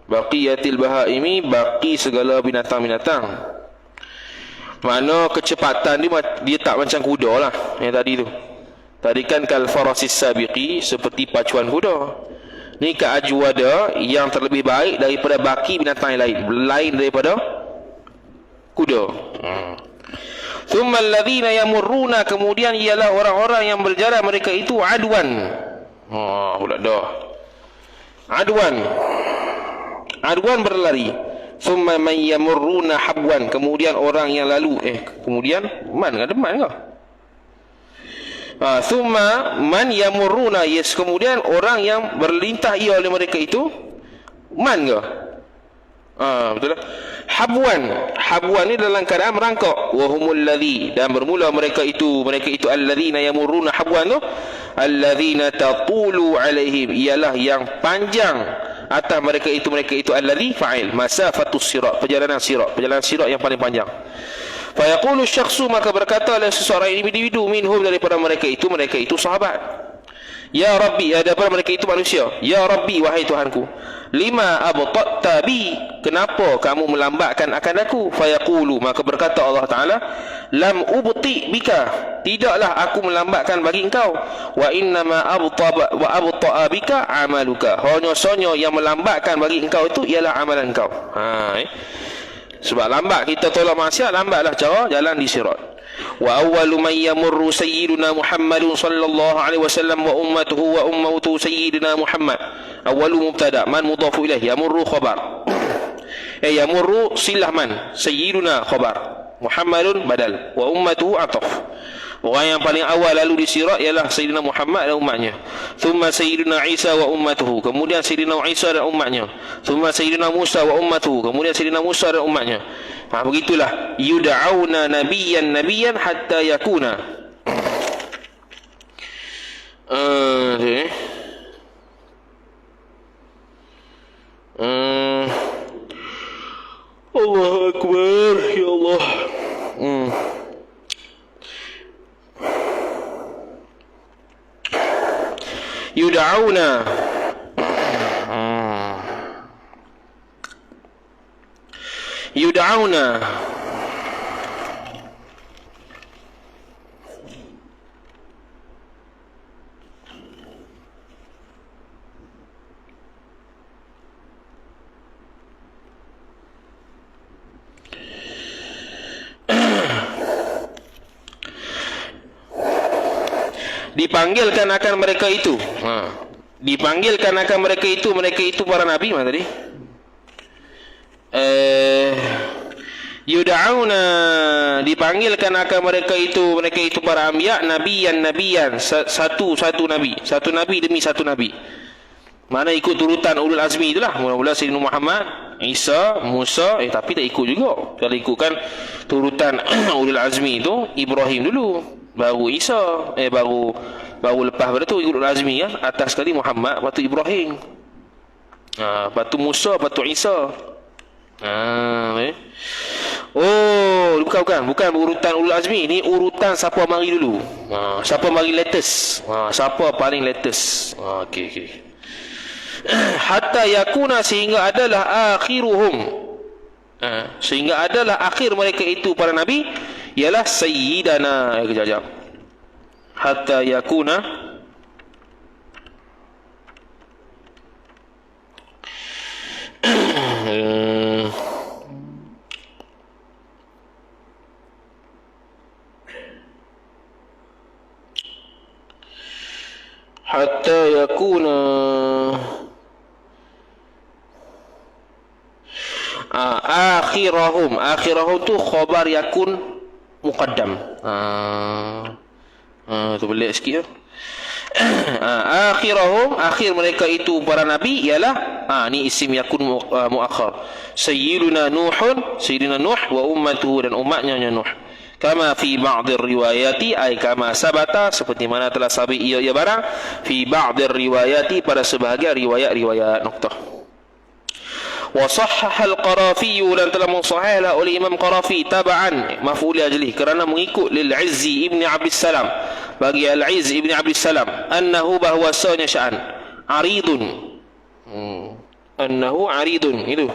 Baqiyatil bahaimi, baqi segala binatang-binatang. Makna kecepatan dia tak macam kuda lah yang tadi tu. Tadi kan kal farasis sabiqi, seperti pacuan kuda. Ni ka ajwada, yang terlebih baik daripada baki binatang yang lain, lain daripada kuda. Thumma alladhina yamurruna, kemudian ialah orang-orang yang berjalan, mereka itu adwan. Pula dah. Adwan berlari. Thumma man yamurruna habwan, kemudian orang yang lalu kemudian man ke depan ke? Thumma man yamurruna, yes, kemudian orang yang berlintah ia oleh mereka itu man ke? Betul tak? Habwan ni dalam keadaan merangkak. Wa humul ladzi, dan bermula mereka itu alladzina yamurruna habwan tu, alladzina taqulu alaihim, ialah yang panjang atas mereka itu alladzi fa'il masafatus sirat, perjalanan sirat yang paling panjang. Fa yaqulu syakhsu, maka berkata oleh seseorang individu minhum, daripada mereka itu sahabat, ya Rabbi, daripada mereka itu manusia, ya Rabbi, wahai Tuhanku, lima abtatta bi, kenapa kamu melambatkan akan aku? Fa yaqulu, maka berkata Allah Taala, lam ubti bika, tidaklah aku melambatkan bagi engkau, wa innama abta'a bika amaluka, hanya saja yang melambatkan bagi engkau itu ialah amalan engkau. Sebab lambat kita tolak maksiat, lambatlah cara jalan di sirat. Wa awwalu man yamurru sayyiduna Muhammadun sallallahu alaihi wasallam wa ummatuhu sayyidina Muhammad. Awwalu mubtada, man mudhafu ilaih, yamurru khabar. Yamurru silah man, sayyiduna khabar, Muhammadun badal, wa ummatuhu ataf. Orang yang paling awal lalu di sirat ialah Sayyidina Muhammad dan umatnya. Thumma Sayyidina Isa wa ummatuhu, kemudian Sayyidina Isa dan umatnya. Thumma Sayyidina Musa wa ummatuhu, kemudian Sayyidina Musa dan umatnya. Begitulah, yud'auna nabiyyan hatta yakuna. Allahu Akbar, ya Allah. Yud'auna dipanggilkan akan mereka itu. Dipanggilkan akan mereka itu para nabi. Mana tadi? Yud'auna, dipanggilkan akan mereka itu para anbiya, nabiyan, satu nabi demi satu nabi. Mana ikut turutan ulul azmi itulah. Mula-mula Sayyidina Muhammad, Isa, Musa, tapi tak ikut juga. Kalau ikutkan turutan ulul azmi itu, Ibrahim dulu, baru Isa, baru lepas pada tu ulul azmi kan. Atas sekali Muhammad, lepas tu Ibrahim, lepas tu Musa, lepas tu Isa. Bukan urutan ulul azmi. Ni urutan siapa mari dulu, siapa mari latest, siapa paling latest. Okey. Hatta yakuna, sehingga adalah akhiruhum, sehingga adalah akhir mereka itu para nabi ialah sayyidana. Kejap. Hatta yakuna hatta yakuna Akhirahum tu khabar yakun muqaddam. Tu belik sikit ya. Akhirahum, akhir mereka itu para nabi ialah ni isim yakun muakhar. Sayyiduna Nuh wa ummatuhu, dan umatnya Nuh. Kama fi ba'd riwayati, ay kama sabata, seperti mana telah sabit ia barang, fi ba'd riwayati, pada sebahagian riwayat-riwayat. Noktah. Wa sahhaha al-Qarafi, dan telah mensahihlah oleh Imam Qarafi taba'an maf'ul ajlih, kerana mengikut lil Izzi ibni Abdus Salam, bagi Al-Izz ibni Abdus Salam, annahu bahwasanya sya'an aridun, annahu aridun, itu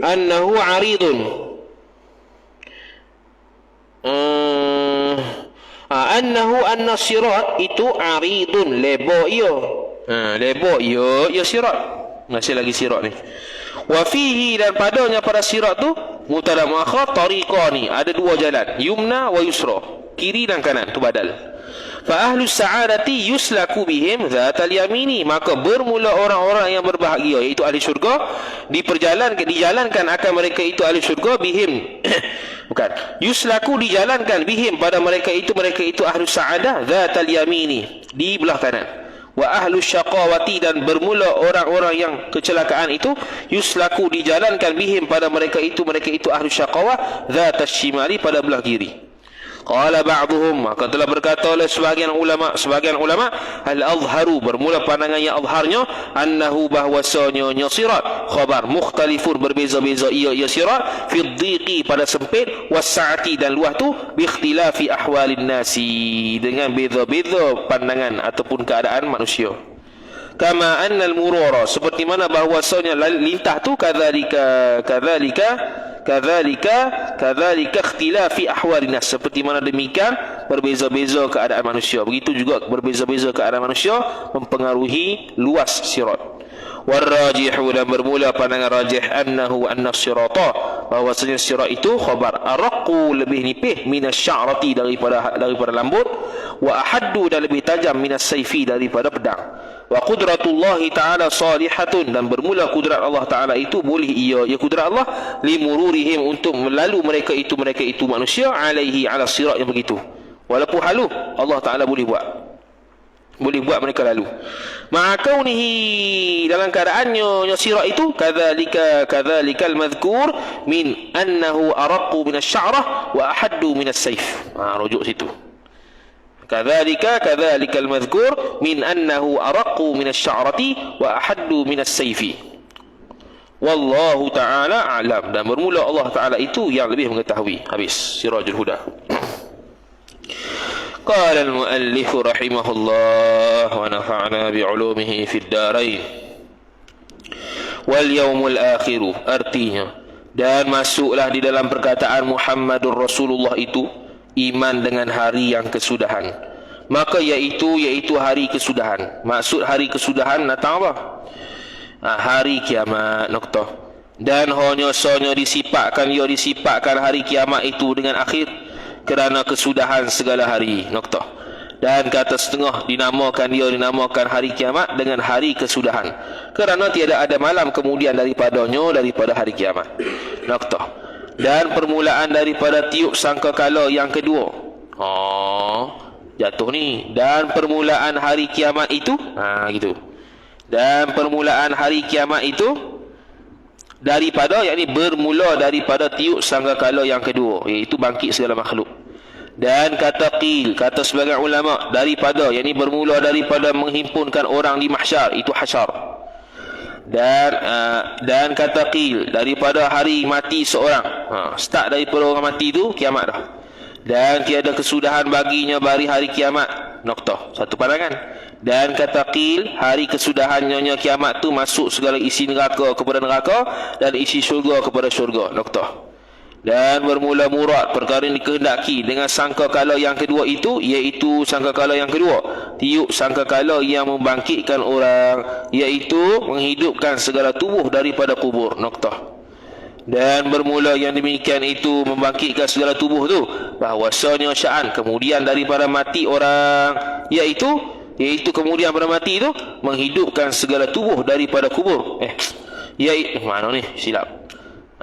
annahu aridun, annahu anna sirat itu aridun, lebo iyo, lebo iyo sirat, masih lagi sirat ni. Wa fihi, dan padanya pada sirat tu mutada muakhar tariqani, ada dua jalan, yumna wa yusra, kiri dan kanan, tu badal. Fa ahlus sa'adati yuslaku bihim dzatal yamini, maka bermula orang-orang yang berbahagia, iaitu ahli syurga, dijalankan akan mereka itu ahli syurga, bihim bukan, yuslaku dijalankan, bihim pada mereka itu ahlus sa'adah, dzatal yamini, di belah kanan. Wa ahlus syaqawati, dan bermula orang-orang yang kecelakaan itu, yuslaku dijalankan, bihim pada mereka itu ahlus syaqawah, dzatas shimali, pada belah kiri. Qala ba'duhum, maka telah berkata oleh sebahagian ulama, al-azharu, bermula pandangan yang azharnya, annahu bahwasanya sirat khabar mukhtalifun, berbeza-beza ia sirat, fi dhiqi, pada sempit, was-sa'ati, dan luah tu, bi ikhtilafi ahwalin nasi, dengan beza-beza pandangan ataupun keadaan manusia. Kama annal murara, seperti mana bahwasanya lintah tu, kadzalika ikhtilafi ahwalin nas, seperti mana demikian berbeza-beza keadaan manusia, begitu juga berbeza-beza keadaan manusia mempengaruhi luas sirat. Warajihu, dan bermula pandangan rajih, anna sirata, bahwasanya sirat itu khabar araqu, lebih nipih, minasy'arati, daripada lambut, wa ahaddu, dan lebih tajam, minasayfi, daripada pedang. Wa qudratullahi ta'ala salihatun, dan bermula kudrat Allah Ta'ala itu boleh ia kudrat Allah, limururihim, untuk melalu mereka itu manusia, alaihi, ala sirat yang begitu, walaupun halu Allah Ta'ala boleh buat mereka lalu. Ma'akaunihi, dalam keadaannya sirat itu, kadzalika al-madhkur min annahu araqqu min asy-sya'rah wa ahaddu min as-sayf. Rujuk situ. Kadzalika al-madhkur min annahu araqqu min asy-sya'rati wa ahaddu min as-sayfi. Wallahu ta'ala a'lam, dan bermula Allah Ta'ala itu yang lebih mengetahui. Habis Sirajul Huda. قال المؤلف رحمه الله ونفعنا بعلومه في الدارين. واليوم الآخر, artinya, dan masuklah di dalam perkataan Muhammadur Rasulullah itu iman dengan hari yang kesudahan. Maka yaitu hari kesudahan. Maksud hari kesudahan datang apa? Hari kiamat. Noktah. Dan hanya disifatkan hari kiamat itu dengan akhir, kerana kesudahan segala hari. Noktah. Dan kata setengah dinamakan hari kiamat dengan hari kesudahan, kerana tiada ada malam kemudian daripada hari kiamat. Noktah. Dan permulaan daripada tiup sangkakala yang kedua. Jatuh ni. Dan permulaan hari kiamat itu, gitu. Dan permulaan hari kiamat itu daripada, yakni bermula daripada tiup sangkakala yang kedua, iaitu bangkit segala makhluk. Dan kata sebagian ulama, daripada, yakni bermula daripada menghimpunkan orang di mahsyar, itu hasyar. Dan kata daripada hari mati seorang, start daripada orang mati itu kiamat dah. Dan tiada kesudahan baginya bagi hari kiamat. Noktah. Satu pandangan. Dan kata hari kesudahannya kiamat tu masuk segala isi neraka kepada neraka, dan isi syurga kepada syurga. Noktah. Dan bermula murad perkara yang dikehendaki dengan sangkakala yang kedua itu, iaitu sangkakala yang kedua, tiup sangkakala yang membangkitkan orang, iaitu menghidupkan segala tubuh daripada kubur. Noktah. Dan bermula yang demikian itu, membangkitkan segala tubuh tu, bahwasanya sya'an kemudian daripada mati orang, iaitu iaitu kemudian pada mati itu menghidupkan segala tubuh daripada kubur. Mana ni? Silap.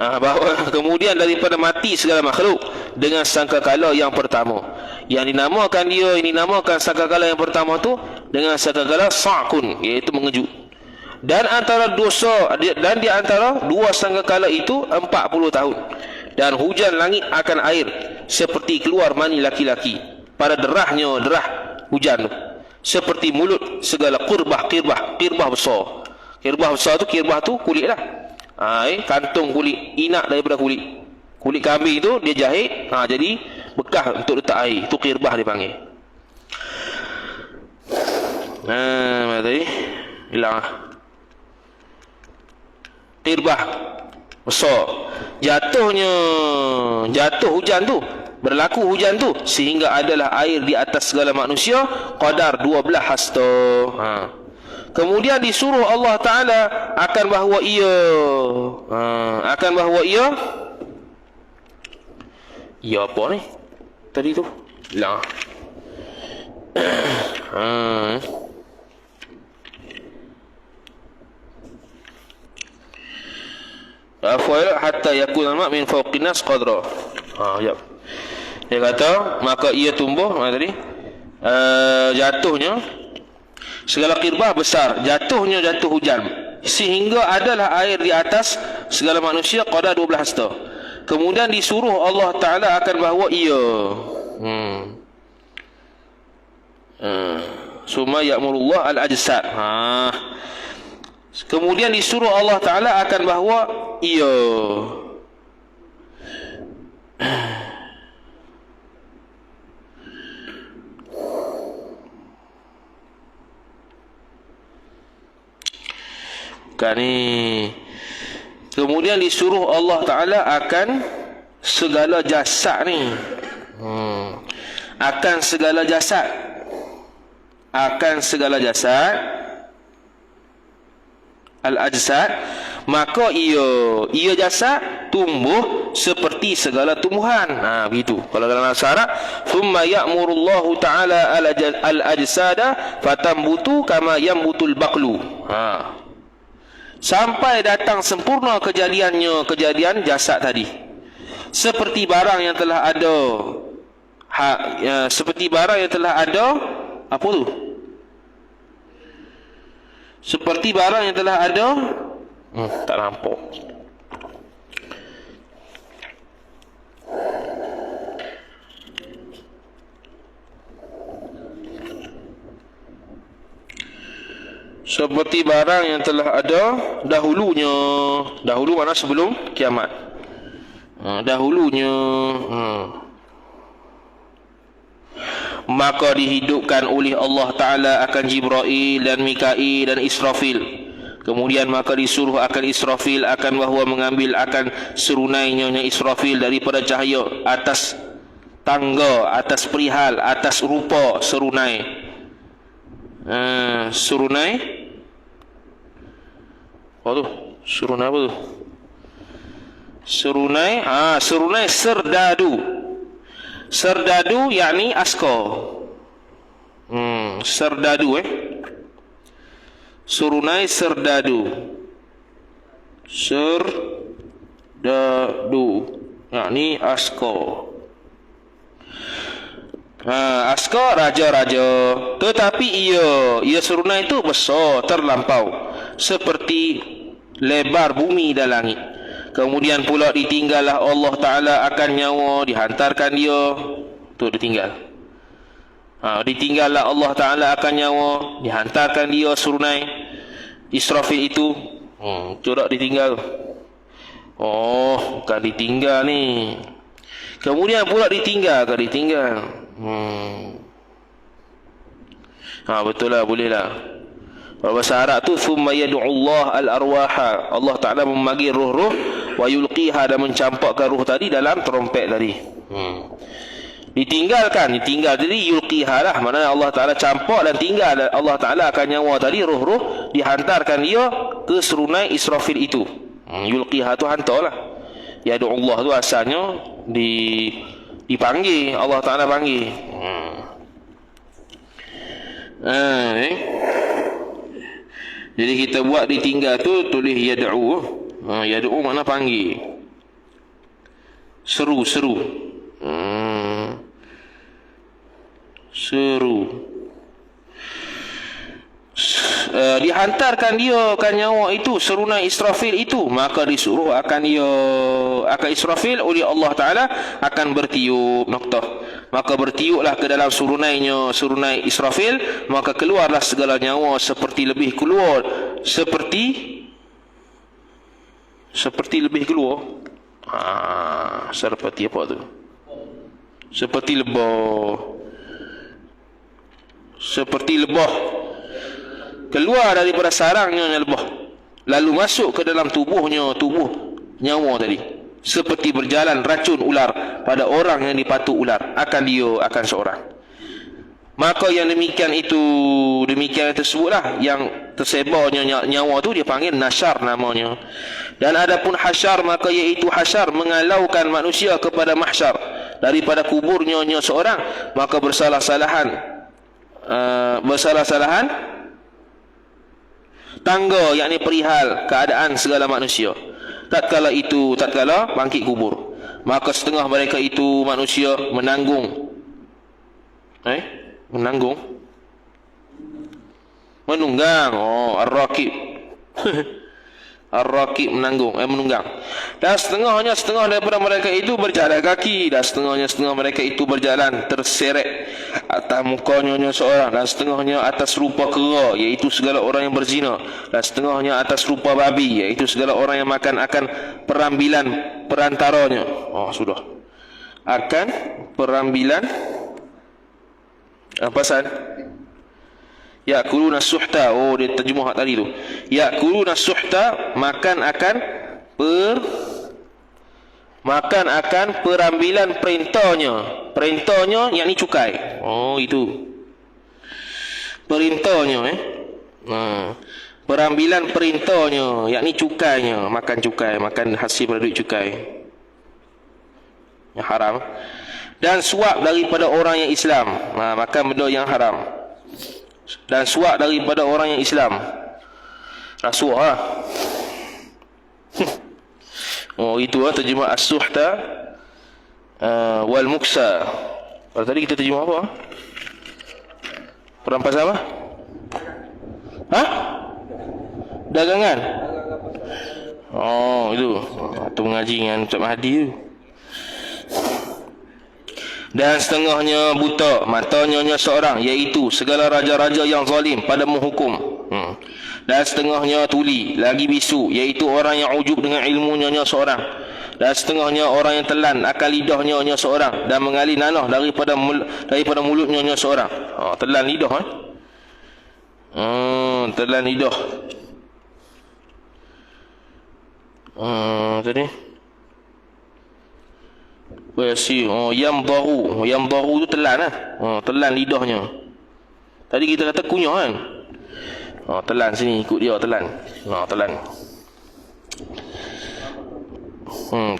Bahawa kemudian daripada mati segala makhluk dengan sangkakala yang pertama. Yang dinamakan sangkakala yang pertama tu dengan sangkakala sa'kun, iaitu mengejut. Dan di antara dua sangkakala itu 40 tahun. Dan hujan langit akan air seperti keluar mani laki-laki pada derah hujan tu, seperti mulut segala kirbah besar. Kirbah besar tu, kirbah tu kulit lah. Kantung kulit inak daripada kulit kambing tu dia jahit, jadi bekas untuk letak air, tu kirbah dia panggil. Mana tadi hilang kirbah besar. Jatuh hujan tu, berlaku hujan tu sehingga adalah air di atas segala manusia qadar 12 hasta. Kemudian disuruh Allah Ta'ala akan bahawa ia apa ni tadi tu hilang. Afuailah hatta yakun al-ma' min fawqin nas qadra. Dia kata maka ia tumbuh tadi jatuhnya segala kirbah besar, jatuh hujan sehingga adalah air di atas segala manusia qadar 12 hasta. Kemudian disuruh Allah Ta'ala akan bahawa ia summa ya'murullah al-ajsad. Kemudian disuruh Allah Ta'ala akan bahawa ia bukan ni. Kemudian disuruh Allah Ta'ala akan segala jasad ni, akan segala jasad al-ajsad, maka ia jasad tumbuh seperti segala tumbuhan. Begitu. Kalau dalam bahasa Arab, thumma ya'murullahu ta'ala al-ajsada fatambutu kama yambutul baqlu. Sampai datang sempurna kejadian jasad tadi, seperti barang yang telah ada apa tu? Seperti barang yang telah ada tak nampak. Seperti barang yang telah ada dahulunya. Dahulu mana sebelum kiamat. Dahulunya. Maka dihidupkan oleh Allah Ta'ala akan Jibril dan Mikail dan Israfil. Kemudian maka disuruh akan Israfil akan bahawa mengambil akan serunainya Israfil daripada cahaya atas tangga, atas perihal, atas rupa serunai. Serunai apa tu? Serunai apa tu? Serunai serdadu. Serdadu yakni askar. Serdadu Serunai serdadu. Serdadu yakni askar. Askar raja-raja. Tetapi ia serunai itu besar terlampau, seperti lebar bumi dan langit. Kemudian pula ditinggallah Allah Ta'ala akan nyawa, dihantarkan dia. Tu ditinggal. Ditinggallah Allah Ta'ala akan nyawa, dihantarkan dia serunai Israfil itu. Corak ditinggal. Bukan ditinggal ni. Kemudian pula ditinggal. Betul lah, boleh lah. Kalau bahasa Arab tu thumma yad'ullah al-arwaha, Allah Ta'ala memanggil roh-roh, wa yulqiha, dan mencampakkan roh tadi dalam trompet tadi. Ditinggal jadi yulqiha lah, maknanya Allah Ta'ala campak dan tinggal. Allah Ta'ala akan nyawa tadi roh-roh, dihantarkan dia ke serunai Israfil itu. Yulqiha tu hantar lah. Yad'ullah tu asalnya dipanggil, Allah Ta'ala panggil. Jadi kita buat ditinggal tu tulis yad'u. Yad'u makna panggil. Seru. Dihantarkan dia kan nyawa itu serunai Israfil itu, maka disuruh akan Israfil oleh Allah Ta'ala akan bertiup. Maka bertiuplah ke dalam surunai Israfil, maka keluarlah segala nyawa seperti lebih keluar seperti lebih keluar. Seperti apa tu? Seperti lebah keluar daripada sarangnya lebah, lalu masuk ke dalam tubuh nyawa tadi, seperti berjalan racun ular pada orang yang dipatuk ular, akan seorang. Maka yang demikian tersebutlah yang tersebarnya nyawa tu dia panggil nasyar namanya. Dan adapun hasyar, maka iaitu hasyar mengalaukan manusia kepada mahsyar daripada kuburnya seorang, maka bersalah-salahan tangga, yakni perihal keadaan segala manusia tatkala bangkit kubur. Maka setengah mereka itu manusia menunggang ar-raqib Ar-Raqib menunggang. Dan setengah daripada mereka itu berjalan kaki, dan setengah mereka itu berjalan terseret atas mukanya seorang, dan setengahnya atas rupa kera, iaitu segala orang yang berzina, dan setengahnya atas rupa babi, iaitu segala orang yang makan akan perambilan perantaranya. Sudah. Akan perambilan pasal ya'kuluna suhta. Dia terjemah tadi tu. Ya'kuluna suhta, makan akan perambilan perintahnya yakni cukai. Itu perintahnya perambilan perintahnya yakni cukainya, makan hasil pada duit cukai yang haram. Dan suap daripada orang yang Islam, makan benda yang haram. Dan suap daripada orang yang Islam, rasuah. Itu terjemah as-suhta wal muksa. Kalau tadi kita terjemah apa? Perampasan apa? Dagangan. Itu mengaji dengan Ustaz Mahdi tu. Dan setengahnya buta matanya seorang, iaitu segala raja-raja yang zalim pada menghukum. Dan setengahnya tuli lagi bisu, iaitu orang yang ujub dengan ilmunya seorang. Dan setengahnya orang yang telan akan lidahnya seorang, dan mengalir nanah daripada mulutnya seorang. Telan lidah. Telan lidah. Tadi Yamdahu tu telan telan lidahnya. Tadi kita kata kunyah kan. Telan sini, ikut dia telan. Telan.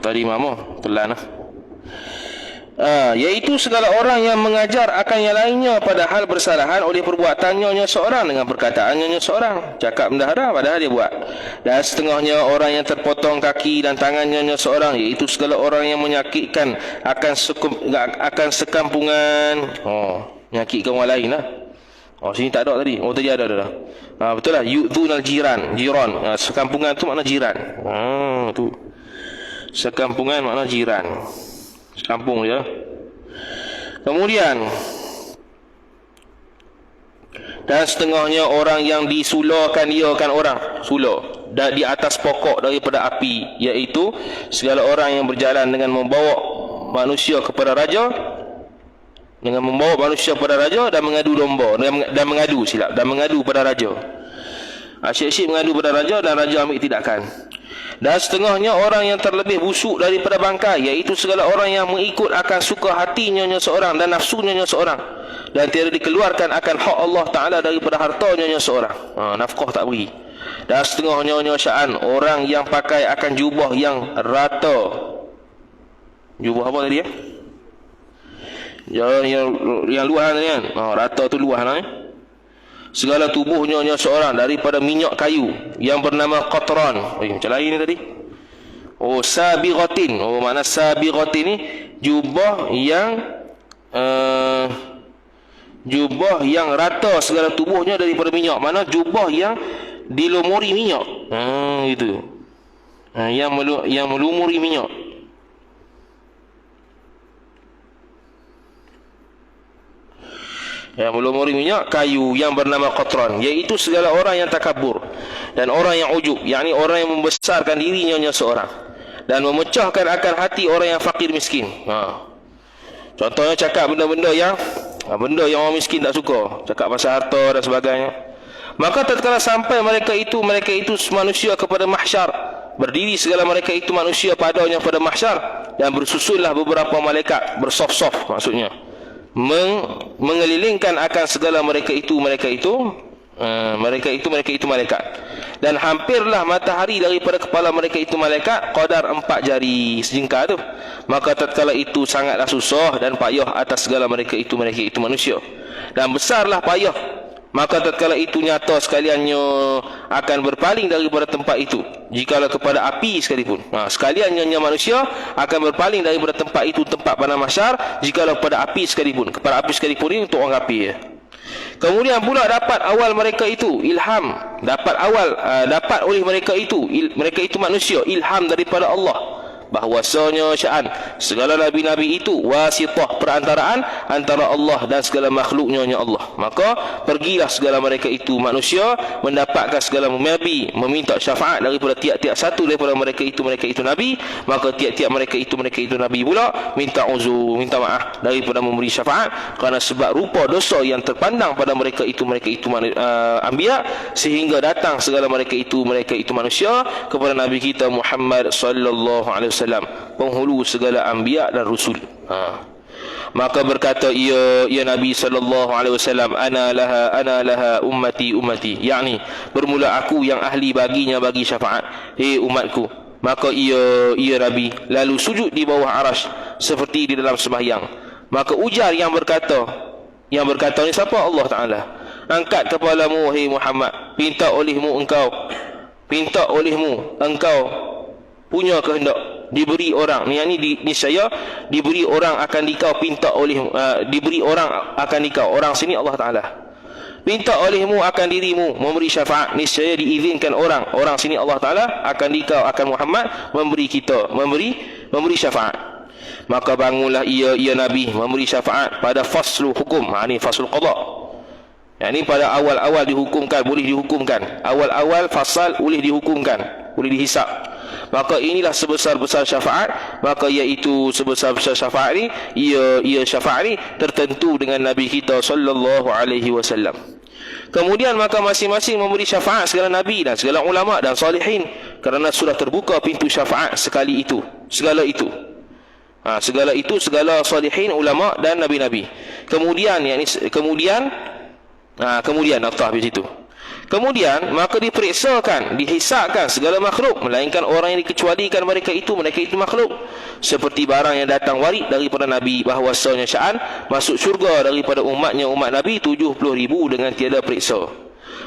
Tadi mama telan iaitu segala orang yang mengajar akan yang lainnya padahal bersalahan oleh perbuatannya seorang dengan perkataannya seorang, cakap bendahara padahal dia buat. Dan setengahnya orang yang terpotong kaki dan tangannya seorang, iaitu segala orang yang menyakitkan akan sekampungan. Menyakitkan orang lain lah. Sini tak ada tadi. Tadi ada. Betul lah. Yu'dhunal jiran. Sekampungan tu makna jiran. Tu. Sekampungan makna jiran. Sekampung je. Kemudian, dan setengahnya orang yang disulakan orang sula di atas pokok daripada api, iaitu segala orang yang berjalan dengan membawa manusia kepada raja, dan mengadu domba, dan mengadu pada raja. Asyik-asyik mengadu pada raja, dan raja ambil tindakan. Dan setengahnya orang yang terlebih busuk daripada bangkai, iaitu segala orang yang mengikut akan suka hatinya seorang dan nafsunya seorang, dan tiada dikeluarkan akan hak Allah Ta'ala daripada hartanya seorang. Nafkah tak beri. Dan setengahnya sya'an orang yang pakai akan jubah yang rata. Jubah apa tadi yang luahan tadi kan? Rata tu luahan segala tubuhnya seorang daripada minyak kayu yang bernama qatran. Macam lain ni tadi. Sabighatin. Makna sabighatin ni jubah yang rata segala tubuhnya daripada minyak. Mana jubah yang dilumuri minyak. Itu. Yang melumuri minyak. Yang melumuri minyak kayu yang bernama qatran, iaitu segala orang yang takabur dan orang yang ujub, yakni orang yang membesarkan dirinya seorang dan memecahkan akan hati orang yang fakir miskin. Contohnya cakap benda-benda yang orang miskin tak suka, cakap pasal harta dan sebagainya. Maka tatkala sampai mereka itu manusia kepada mahsyar, berdiri segala mereka itu manusia padanya pada mahsyar, dan bersusunlah beberapa malaikat bersaf-saf, maksudnya mengelilingkan akan segala mereka itu malaikat. Dan hampirlah matahari daripada kepala mereka itu malaikat qadar 4 jari sejengkal tu. Maka tatkala itu sangatlah susah dan payah atas segala mereka itu manusia, dan besarlah payah. Maka tatkala itu nyata sekaliannya akan berpaling daripada tempat itu, jikalau kepada api sekalipun. Sekaliannya manusia akan berpaling daripada tempat itu, tempat pada mahsyar, jikalau kepada api sekalipun. Kepada api sekalipun ini untuk orang api ya. Kemudian pula dapat awal mereka itu ilham, dapat oleh mereka itu manusia ilham daripada Allah, bahwasanya sya'an segala nabi-nabi itu wasitah, perantaraan antara Allah dan segala makhluknya Allah. Maka pergilah segala mereka itu manusia mendapatkan segala nabi, meminta syafaat daripada tiap-tiap satu daripada mereka itu nabi. Maka tiap-tiap mereka itu nabi pula minta uzur, minta maaf daripada memberi syafaat, kerana sebab rupa dosa yang terpandang pada mereka itu anbiya, sehingga datang segala mereka itu manusia kepada nabi kita Muhammad sallallahu alaihi wasallam, penghulu segala anbiya dan rasul. Maka berkata ia Nabi sallallahu alaihi wasallam, ana laha ummati, yakni bermula aku yang ahli baginya bagi syafaat, hei umatku. Maka ia Nabi lalu sujud di bawah arasy seperti di dalam sembahyang. Maka ujar yang berkata ni siapa? Allah Taala. Angkat kepalamu hei Muhammad, pinta olehmu engkau punya kehendak diberi orang, niscaya diberi orang akan dikau pinta oleh diberi orang akan dikau, orang sini Allah Taala, pinta olehmu akan dirimu memberi syafaat, niscaya diizinkan orang sini Allah Taala akan dikau, akan Muhammad memberi syafaat. Maka bangunlah ia Nabi memberi syafaat pada faslu hukum, ini faslu qada, yakni pada awal-awal boleh dihukumkan, awal-awal fasal boleh dihukumkan, boleh dihisap. Maka inilah sebesar-besar syafaat. Maka iaitu sebesar-besar syafaat ni, ia syafaat ni tertentu dengan Nabi kita sallallahu alaihi wasallam. Kemudian maka masing-masing memberi syafaat segala nabi dan segala ulama dan salihin, kerana sudah terbuka pintu syafaat segala itu segala salihin, ulama dan nabi-nabi. Kemudian atas habis itu. Kemudian maka dihisapkan segala makhluk, melainkan orang yang dikecualikan mereka itu makhluk, seperti barang yang datang warid daripada Nabi, bahwasanya sya'an masuk syurga daripada umat Nabi 70,000 dengan tiada periksa.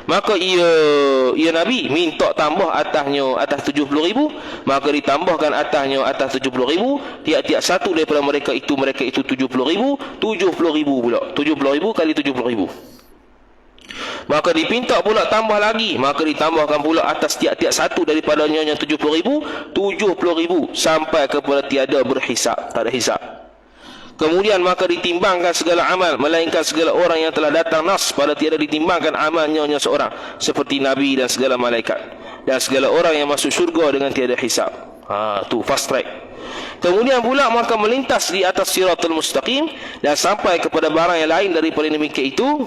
Maka ia Nabi minta tambah atas 70,000, maka ditambahkan atas 70,000, tiap-tiap satu daripada mereka itu 70,000 pula, 70,000 kali 70,000. Maka dipinta pula tambah lagi, maka ditambahkan pula atas tiap-tiap satu daripadanya yang 70,000 sampai kepada tiada berhisap, tak ada hisap. Kemudian maka ditimbangkan segala amal, melainkan segala orang yang telah datang nas pada tiada ditimbangkan amalnya seorang, seperti nabi dan segala malaikat dan segala orang yang masuk syurga dengan tiada hisap. Tu fast track. Kemudian pula maka melintas di atas siratul mustaqim dan sampai kepada barang yang lain daripada demikian itu.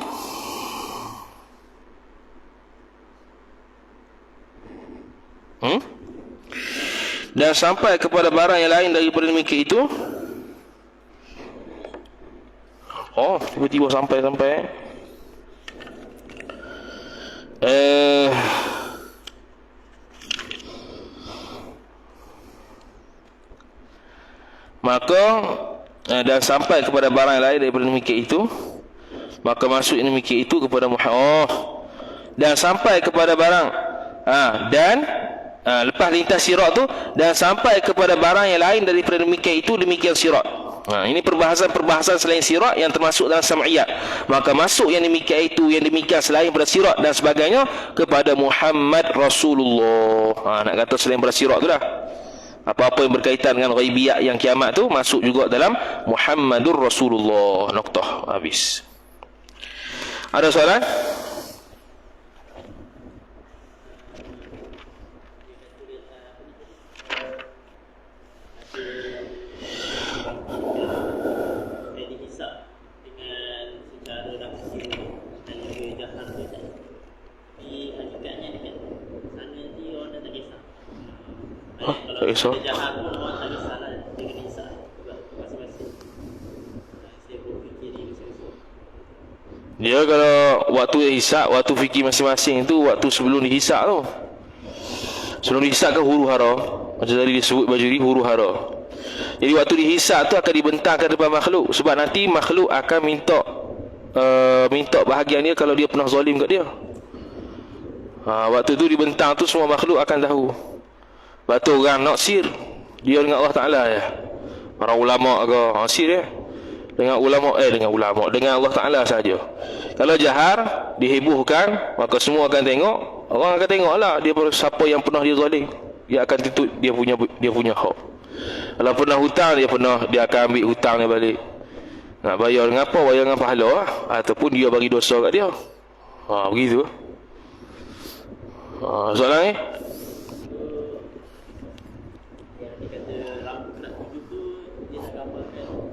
Dan sampai kepada barang yang lain daripada demikian itu. Tiba-tiba sampai maka dan sampai kepada barang yang lain daripada demikian itu, maka masuk demikian itu kepada Muhammad. dan sampai kepada barang lepas lintas sirat tu dan sampai kepada barang yang lain daripada demikian itu, demikian sirat. Ini perbahasan selain sirat yang termasuk dalam sam'iyat. Maka masuk yang demikian itu, yang demikian selain pada sirat dan sebagainya kepada Muhammad Rasulullah. Nak kata selain pada sirat tu dah, apa-apa yang berkaitan dengan ghaibiyat yang kiamat tu masuk juga dalam Muhammadur Rasulullah. Noktah, habis. Ada soalan? Tak kisah. Dia kalau waktu hisab, waktu fikir masing-masing tu waktu sebelum dihisab tu. Sebelum dihisab kan huru hara. Macam tadi disebut Bajuri, huru hara. Jadi waktu dihisab tu akan dibentangkan depan makhluk. Sebab nanti makhluk akan minta bahagian dia kalau dia pernah zalim kat dia. Waktu tu dibentang tu semua makhluk akan tahu. Lepas tu orang naksir dia dengan Allah Ta'ala ya. Para ulama ke naksir ya. Dengan Allah Ta'ala saja. Kalau jahar dihebohkan, maka semua akan tengok. Orang akan tengoklah dia siapa yang pernah dia zalim. Dia akan tuntut dia punya hak. Kalau pernah hutang dia akan ambil hutang dia balik. Nak bayar dengan apa? Bayar dengan pahala lah. Ataupun dia bagi dosa kat dia. Begitu. Soalan ni?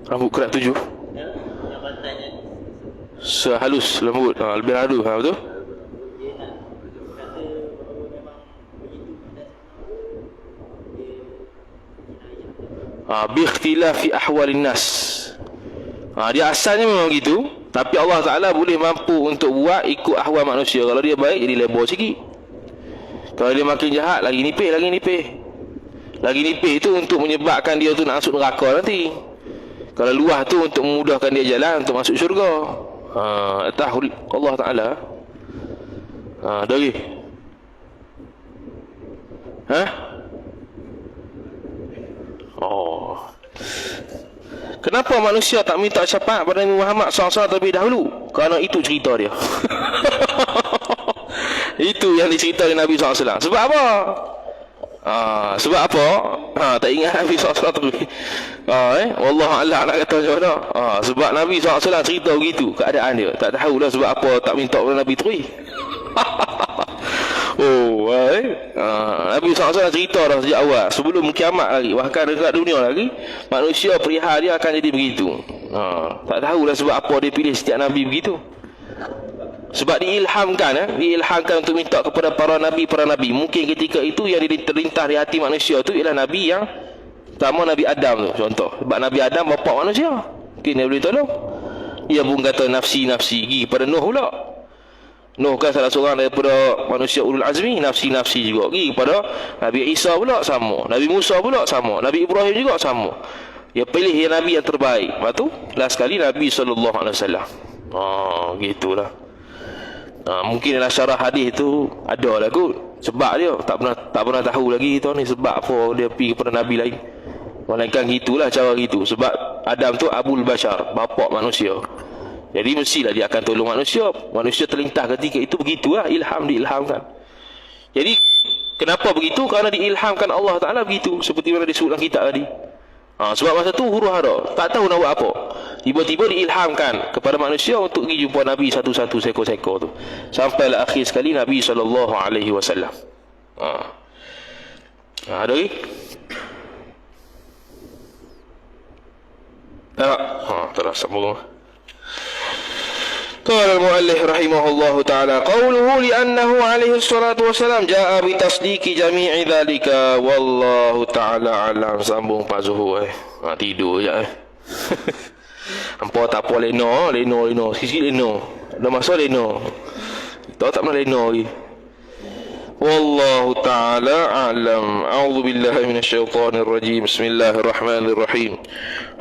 Rambut kerat 7 sehalus lembut, lebih halus, betul? Biikhtilafi ahwalin nas. Dia asalnya memang begitu, tapi Allah Ta'ala boleh mampu untuk buat ikut ahwal manusia. Kalau dia baik, jadi lebar sikit. Kalau dia makin jahat, lagi nipih. Lagi nipih itu untuk menyebabkan dia tu nak masuk neraka nanti. Kalau luah tu untuk memudahkan dia jalan untuk masuk syurga. Tahu Allah Ta'ala. Dari kenapa manusia tak minta syafaat pada Nabi Muhammad SAW terlebih dahulu? Kerana itu cerita dia. Itu yang diceritakan Nabi SAW. Sebab apa? Sebab apa? Tak ingat Nabi SAW tu. Wallahualam nak kata macam mana. Sebab Nabi SAW cerita begitu keadaan dia. Tak tahulah sebab apa tak minta kepada Nabi terus. Nabi SAW cerita dah sejak awal, sebelum kiamat lagi, bahkan dekat dunia lagi, manusia perihal dia akan jadi begitu. Tak tahulah sebab apa dia pilih setiap Nabi begitu. Sebab diilhamkan untuk minta kepada para Nabi. Mungkin ketika itu yang terlintas di hati manusia tu ialah Nabi yang pertama, Nabi Adam tu contoh. Sebab Nabi Adam bapa manusia, mungkin dia boleh tolong. Dia pun kata nafsi pergi pada Nuh pula. Nuh kan salah seorang daripada manusia ulul azmi, nafsi juga. Pergi kepada Nabi Isa pula sama, Nabi Musa pula sama, Nabi Ibrahim juga sama. Dia pilih yang Nabi yang terbaik. Lepas tu last sekali Nabi SAW. Gitulah. Mungkin dalam syarah hadis tu ada lah kot. Sebab dia tak pernah tahu lagi tu ni sebab apa dia pergi kepada Nabi lain. Melainkan gitulah cara gitu. Sebab Adam tu Abul Bashar, bapa manusia. Jadi mestilah dia akan tolong manusia. Manusia terlintas ketika itu begitulah, diilhamkan. Jadi kenapa begitu? Kerana diilhamkan Allah Ta'ala begitu. Seperti mana disebutkan kitab tadi. Sebab masa tu huru hara, tak tahu nak buat apa. Tiba-tiba diilhamkan kepada manusia untuk pergi jumpa Nabi satu-satu, sekor-sekor tu. Sampailah akhir sekali Nabi SAW. Ada lagi? Tak lah, sambung. قال المؤلف رحمه الله تعالى قوله لأنه عليه الصلاة والسلام جاء بتصديق جميع ذلك والله تعالى أعلم. Sambung Pak Zuhur tidur je hampa tak apa leno sikit leno dah masa leno tak pernah leno lagi. Wallahu ta'ala a'lam. A'udzu billahi minasyaitonir rajim. Bismillahirrahmanirrahim.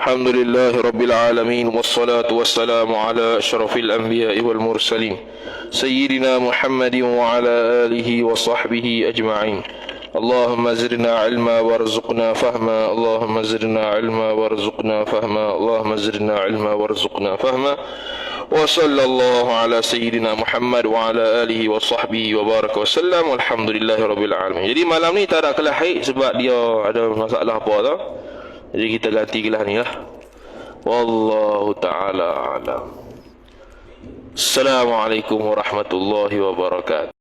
Alhamdulillahi rabbil alamin wassalatu wassalamu ala asyrafil anbiya'i wal mursalin sayyidina Muhammadin wa ala alihi wa sahbihi ajma'in. Allahumma zidna ilma warzuqna fahma. Allahumma zidna ilma warzuqna fahma. Allahumma zidna ilma warzuqna fahma. Wa sallallahu ala sayyidina Muhammad wa ala alihi wa sahbihi wa baraka wa sallam. Walhamdulillahi rabbil alamin. Jadi malam ni tak ada kelas haid sebab dia ada masalah apa tau. Jadi kita ganti kelas ni lah. Wallahu ta'ala alam. Assalamualaikum warahmatullahi wabarakatuh.